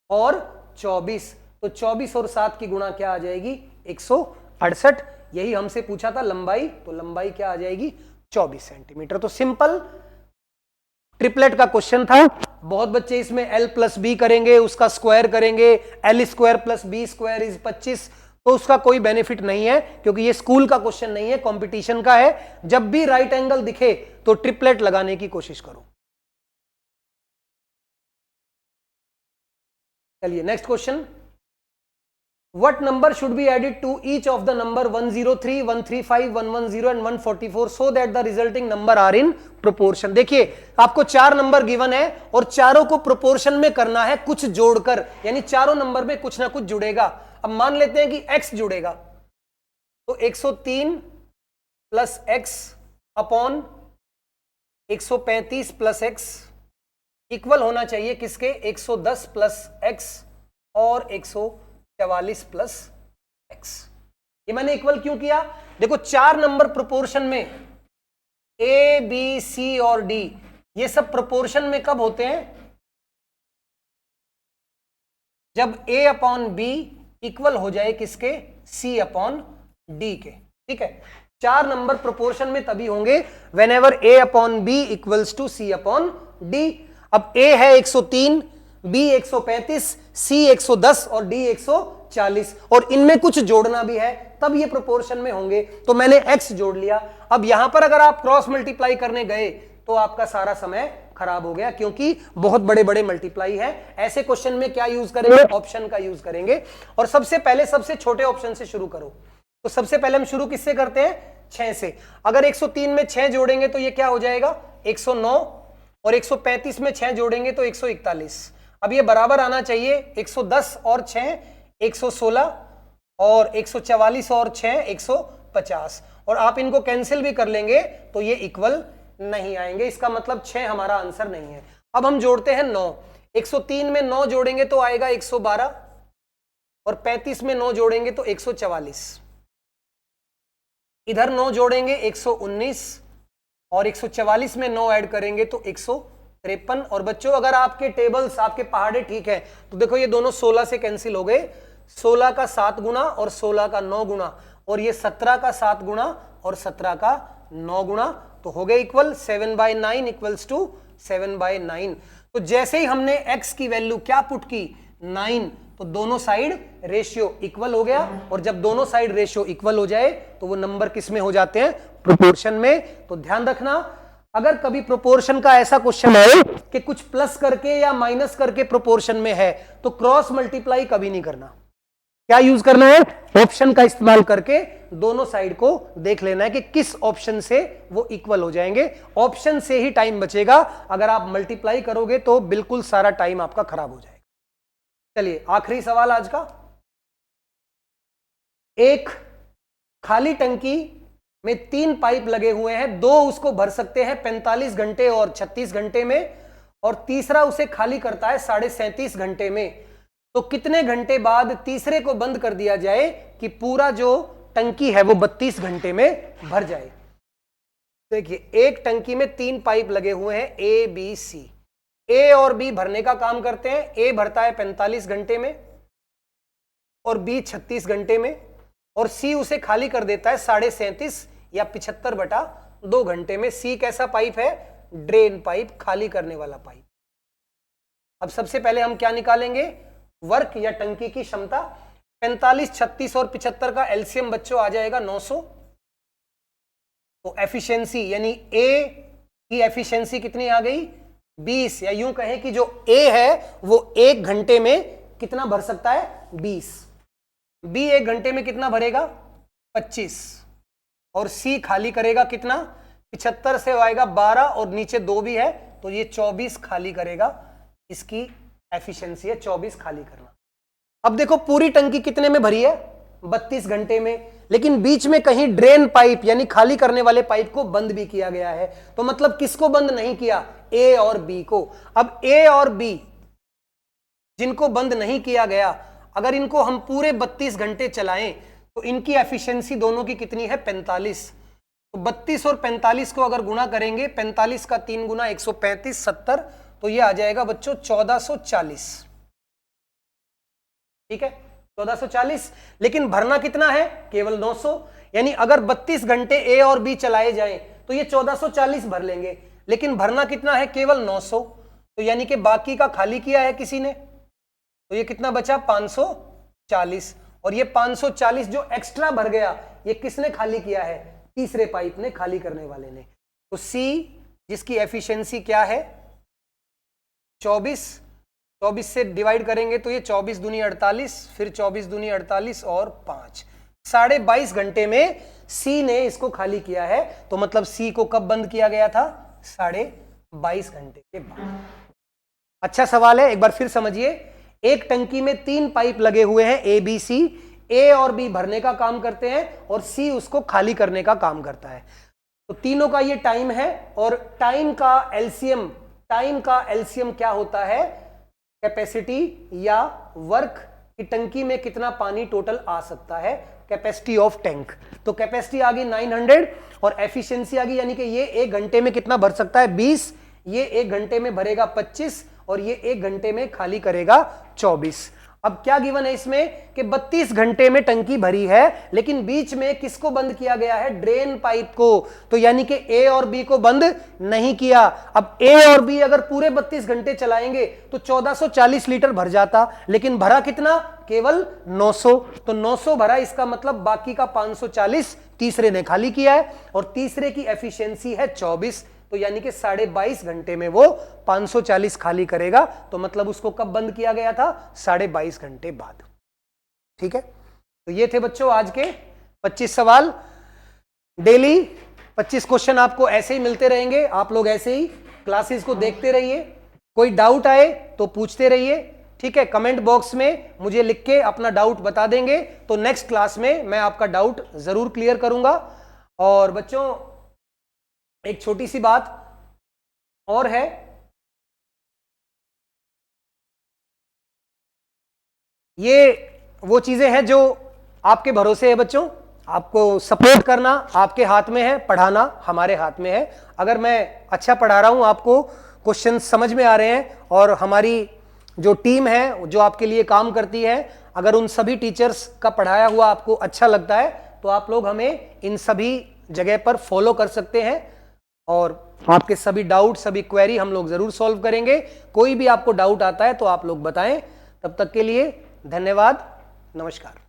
और 24, तो 24 और 7 की गुणा क्या आ जाएगी? 168। यही हमसे पूछा था लंबाई, तो लंबाई क्या आ जाएगी? 24 सेंटीमीटर। तो सिंपल ट्रिपलेट का क्वेश्चन था। बहुत बच्चे इसमें l+b करेंगे, उसका स्क्वायर करेंगे, l² + b² इज 25, तो उसका कोई बेनिफिट नहीं है, क्योंकि ये स्कूल का क्वेश्चन नहीं है, कंपटीशन का है। जब भी राइट एंगल दिखे तो ट्रिपलेट लगाने की कोशिश करो। चलिए next question, What number should be added to each of the number 103, 135, 110 and 144 so that the resulting number are in proportion? देखिए आपको 4 नंबर गिवन है और चारों को प्रोपोर्शन में करना है, कुछ जोड़कर, यानी चारों नंबर में कुछ ना कुछ जुड़ेगा। अब मान लेते हैं कि x जुड़ेगा, तो 103 + x अपॉन 135 + x इक्वल होना चाहिए किसके? 110 + x और 144 + x। ये मैंने इक्वल क्यों किया? देखो 4 नंबर प्रोपोर्शन में, a, b, c और d, ये सब प्रोपोर्शन में कब होते हैं? जब a/b इक्वल हो जाए किसके? c/d के। ठीक है, 4 नंबर प्रोपोर्शन में तभी होंगे whenever a/b = c/d। अब a है 103, b 135, c 110 और d 140, और इनमें कुछ जोड़ना भी है, तब ये प्रोपोर्शन में होंगे। तो मैंने x जोड़ लिया। अब यहां पर अगर आप क्रॉस मल्टीप्लाई करने गए तो आपका सारा समय खराब हो गया, क्योंकि बहुत बड़े बड़े मल्टीप्लाई है। ऐसे क्वेश्चन में क्या यूज करेंगे? ऑप्शन का यूज करेंगे, और सबसे पहले सबसे छोटे ऑप्शन से शुरू करो। तो सबसे पहले हम शुरू किससे करते हैं? 6 से। अगर 103 में 6 जोड़ेंगे तो ये क्या हो जाएगा? 109, और 135 में 6 जोड़ेंगे तो 141। अब ये बराबर आना चाहिए, 110 और 6 116, और 144 और 6 150, और आप इनको कैंसिल भी कर लेंगे तो ये इक्वल नहीं आएंगे। इसका मतलब 6 हमारा आंसर नहीं है। अब हम जोड़ते हैं 9। 103 में 9 जोड़ेंगे तो आएगा 112, और 35 में 9 जोड़ेंगे तो 144। इधर 9 जोड़ेंगे 119, और 144 में 9 ऐड करेंगे तो 153। और बच्चों अगर आपके टेबल्स, आपके पहाड़े ठीक है, तो देखो ये दोनों 16 से कैंसिल हो गए। 16 का 7 गुना और 16 का 9 गुना, और ये 17 का 7 गुना और 17 का 9 गुना, तो हो गए इक्वल। 7/9 = 7/9। तो जैसे ही हमने x की वैल्यू क्या पुट की? 9, तो दोनों साइड रेशियो इक्वल हो गया, और जब दोनों साइड रेशियो इक्वल हो जाए तो वो नंबर किस में हो जाते हैं, प्रोपोर्शन में। तो ध्यान रखना, अगर कभी प्रोपोर्शन का ऐसा क्वेश्चन है कि कुछ प्लस करके या माइनस करके प्रोपोर्शन में है, तो क्रॉस मल्टीप्लाई कभी नहीं करना। क्या यूज करना है, ऑप्शन का इस्तेमाल करके दोनों साइड को देख लेना है कि किस ऑप्शन से वो इक्वल हो जाएंगे। ऑप्शन से ही टाइम बचेगा, अगर आप मल्टीप्लाई करोगे तो बिल्कुल सारा टाइम आपका खराब हो जाएगा। चलिए आखिरी सवाल आज का। एक खाली टंकी में 3 पाइप लगे हुए हैं, 2 उसको भर सकते हैं 45 घंटे और 36 घंटे में, और तीसरा उसे खाली करता है 37.5 घंटे में। तो कितने घंटे बाद तीसरे को बंद कर दिया जाए कि पूरा जो टंकी है वो 32 घंटे में भर जाए। देखिए, एक टंकी में 3 पाइप लगे हुए हैं ए बी सी। ए और बी भरने का काम करते हैं। ए भरता है 45 घंटे में और बी 36 घंटे में, और सी उसे खाली कर देता है 37.5 या 75/2 घंटे में। सी कैसा पाइप है, ड्रेन पाइप, खाली करने वाला पाइप। अब सबसे पहले हम क्या निकालेंगे, वर्क या टंकी की क्षमता। 45, 36 और 75 का एलसीएम बच्चों आ जाएगा 900। तो एफिशिएंसी यानी ए की एफिशिएंसी कितनी आ गई, 20, या यूं कहें कि जो ए है वो 1 घंटे में कितना भर सकता है, 20। बी 1 घंटे में कितना भरेगा, 25, और सी खाली करेगा कितना, 75 से आएगा 12 और नीचे 2 भी है, तो ये 24 खाली करेगा। इसकी एफिशिएंसी है 24 खाली करना। अब देखो पूरी टंकी कितने में भरी है, 32 घंटे में, लेकिन बीच में कहीं ड्रेन पाइप यानी खाली करने वाले पाइप को बंद भी किया गया है। तो मतलब किसको बंद नहीं किया, ए और बी को। अब ए और बी जिनको बंद नहीं किया गया, अगर इनको हम पूरे 32 घंटे चलाएं तो इनकी एफिशिएंसी दोनों की कितनी है, 45। तो 32 और 45 को अगर गुणा करेंगे, 45 का 3 गुना 135, 70, तो ये आ जाएगा बच्चों 1440। ठीक है, 1440। लेकिन भरना कितना है, केवल 900। यानी अगर 32 घंटे ए और बी चलाए जाएं तो ये 1440 भर लेंगे, लेकिन भरना कितना है, केवल 900। तो यानी कि बाकी का खाली किया है किसी ने, तो ये कितना बचा, 540। और ये 540 जो एक्स्ट्रा भर गया, ये किसने खाली किया है, तीसरे पाइप ने, खाली करने वाले ने। तो सी जिसकी एफिशिएंसी क्या है, 24 से डिवाइड करेंगे तो ये 24 दूनी 48, फिर 24 दूनी 48 और 5, 22.5 घंटे में सी ने इसको खाली किया है। तो मतलब सी को कब बंद किया गया था, 22.5 घंटे के बाद। अच्छा सवाल है, एक बार फिर समझिए। एक टंकी में 3 पाइप लगे हुए हैं ए बी सी। ए और बी भरने का काम करते हैं और सी उसको खाली करने का काम करता है। तो तीनों का ये टाइम है, और टाइम का एलसीएम क्या होता है, कैपेसिटी या वर्क की टंकी में कितना पानी टोटल आ सकता है, कैपेसिटी ऑफ टैंक। तो कैपेसिटी आ गई 900 और एफिशिएंसी आ गई, यानी कि ये 1 घंटे में कितना भर सकता है, 20, ये 1 घंटे में भरेगा 25 और ये 1 घंटे में खाली करेगा 24। अब क्या गिवन है इसमें कि 32 घंटे में टंकी भरी है, लेकिन बीच में किसको बंद किया गया है, ड्रेन पाइप को। तो यानी कि ए और बी को बंद नहीं किया। अब ए और बी अगर पूरे 32 घंटे चलाएंगे तो 1440 लीटर भर जाता, लेकिन भरा कितना, केवल 900। तो 900 भरा, इसका मतलब बाकी का 540 तीसरे ने खाली किया है, और तीसरे की एफिशिएंसी है 24। तो यानी कि 22.5 घंटे में वो 540 खाली करेगा। तो मतलब उसको कब बंद किया गया था, 22.5 घंटे बाद। ठीक है, तो ये थे बच्चों आज के 25 सवाल। डेली 25 क्वेश्चन आपको ऐसे ही मिलते रहेंगे। आप लोग ऐसे ही क्लासेस को देखते रहिए। कोई डाउट आए तो पूछते रहिए। ठीक है, कमेंट बॉक्स में मुझे लिख के अपना डाउट बता देंगे, तो नेक्स्ट क्लास में मैं आपका डाउट जरूर क्लियर करूंगा। और बच्चों एक छोटी सी बात और है, ये वो चीजें हैं जो आपके भरोसे है बच्चों। आपको सपोर्ट करना आपके हाथ में है, पढ़ाना हमारे हाथ में है। अगर मैं अच्छा पढ़ा रहा हूं, आपको क्वेश्चन समझ में आ रहे हैं, और हमारी जो टीम है जो आपके लिए काम करती है, अगर उन सभी टीचर्स का पढ़ाया हुआ आपको अच्छा लगता है, तो आप लोग हमें इन सभी जगह पर फॉलो कर सकते हैं, और आपके सभी डाउट, सभी क्वेरी हम लोग जरूर सॉल्व करेंगे। कोई भी आपको डाउट आता है तो आप लोग बताएं। तब तक के लिए धन्यवाद, नमस्कार।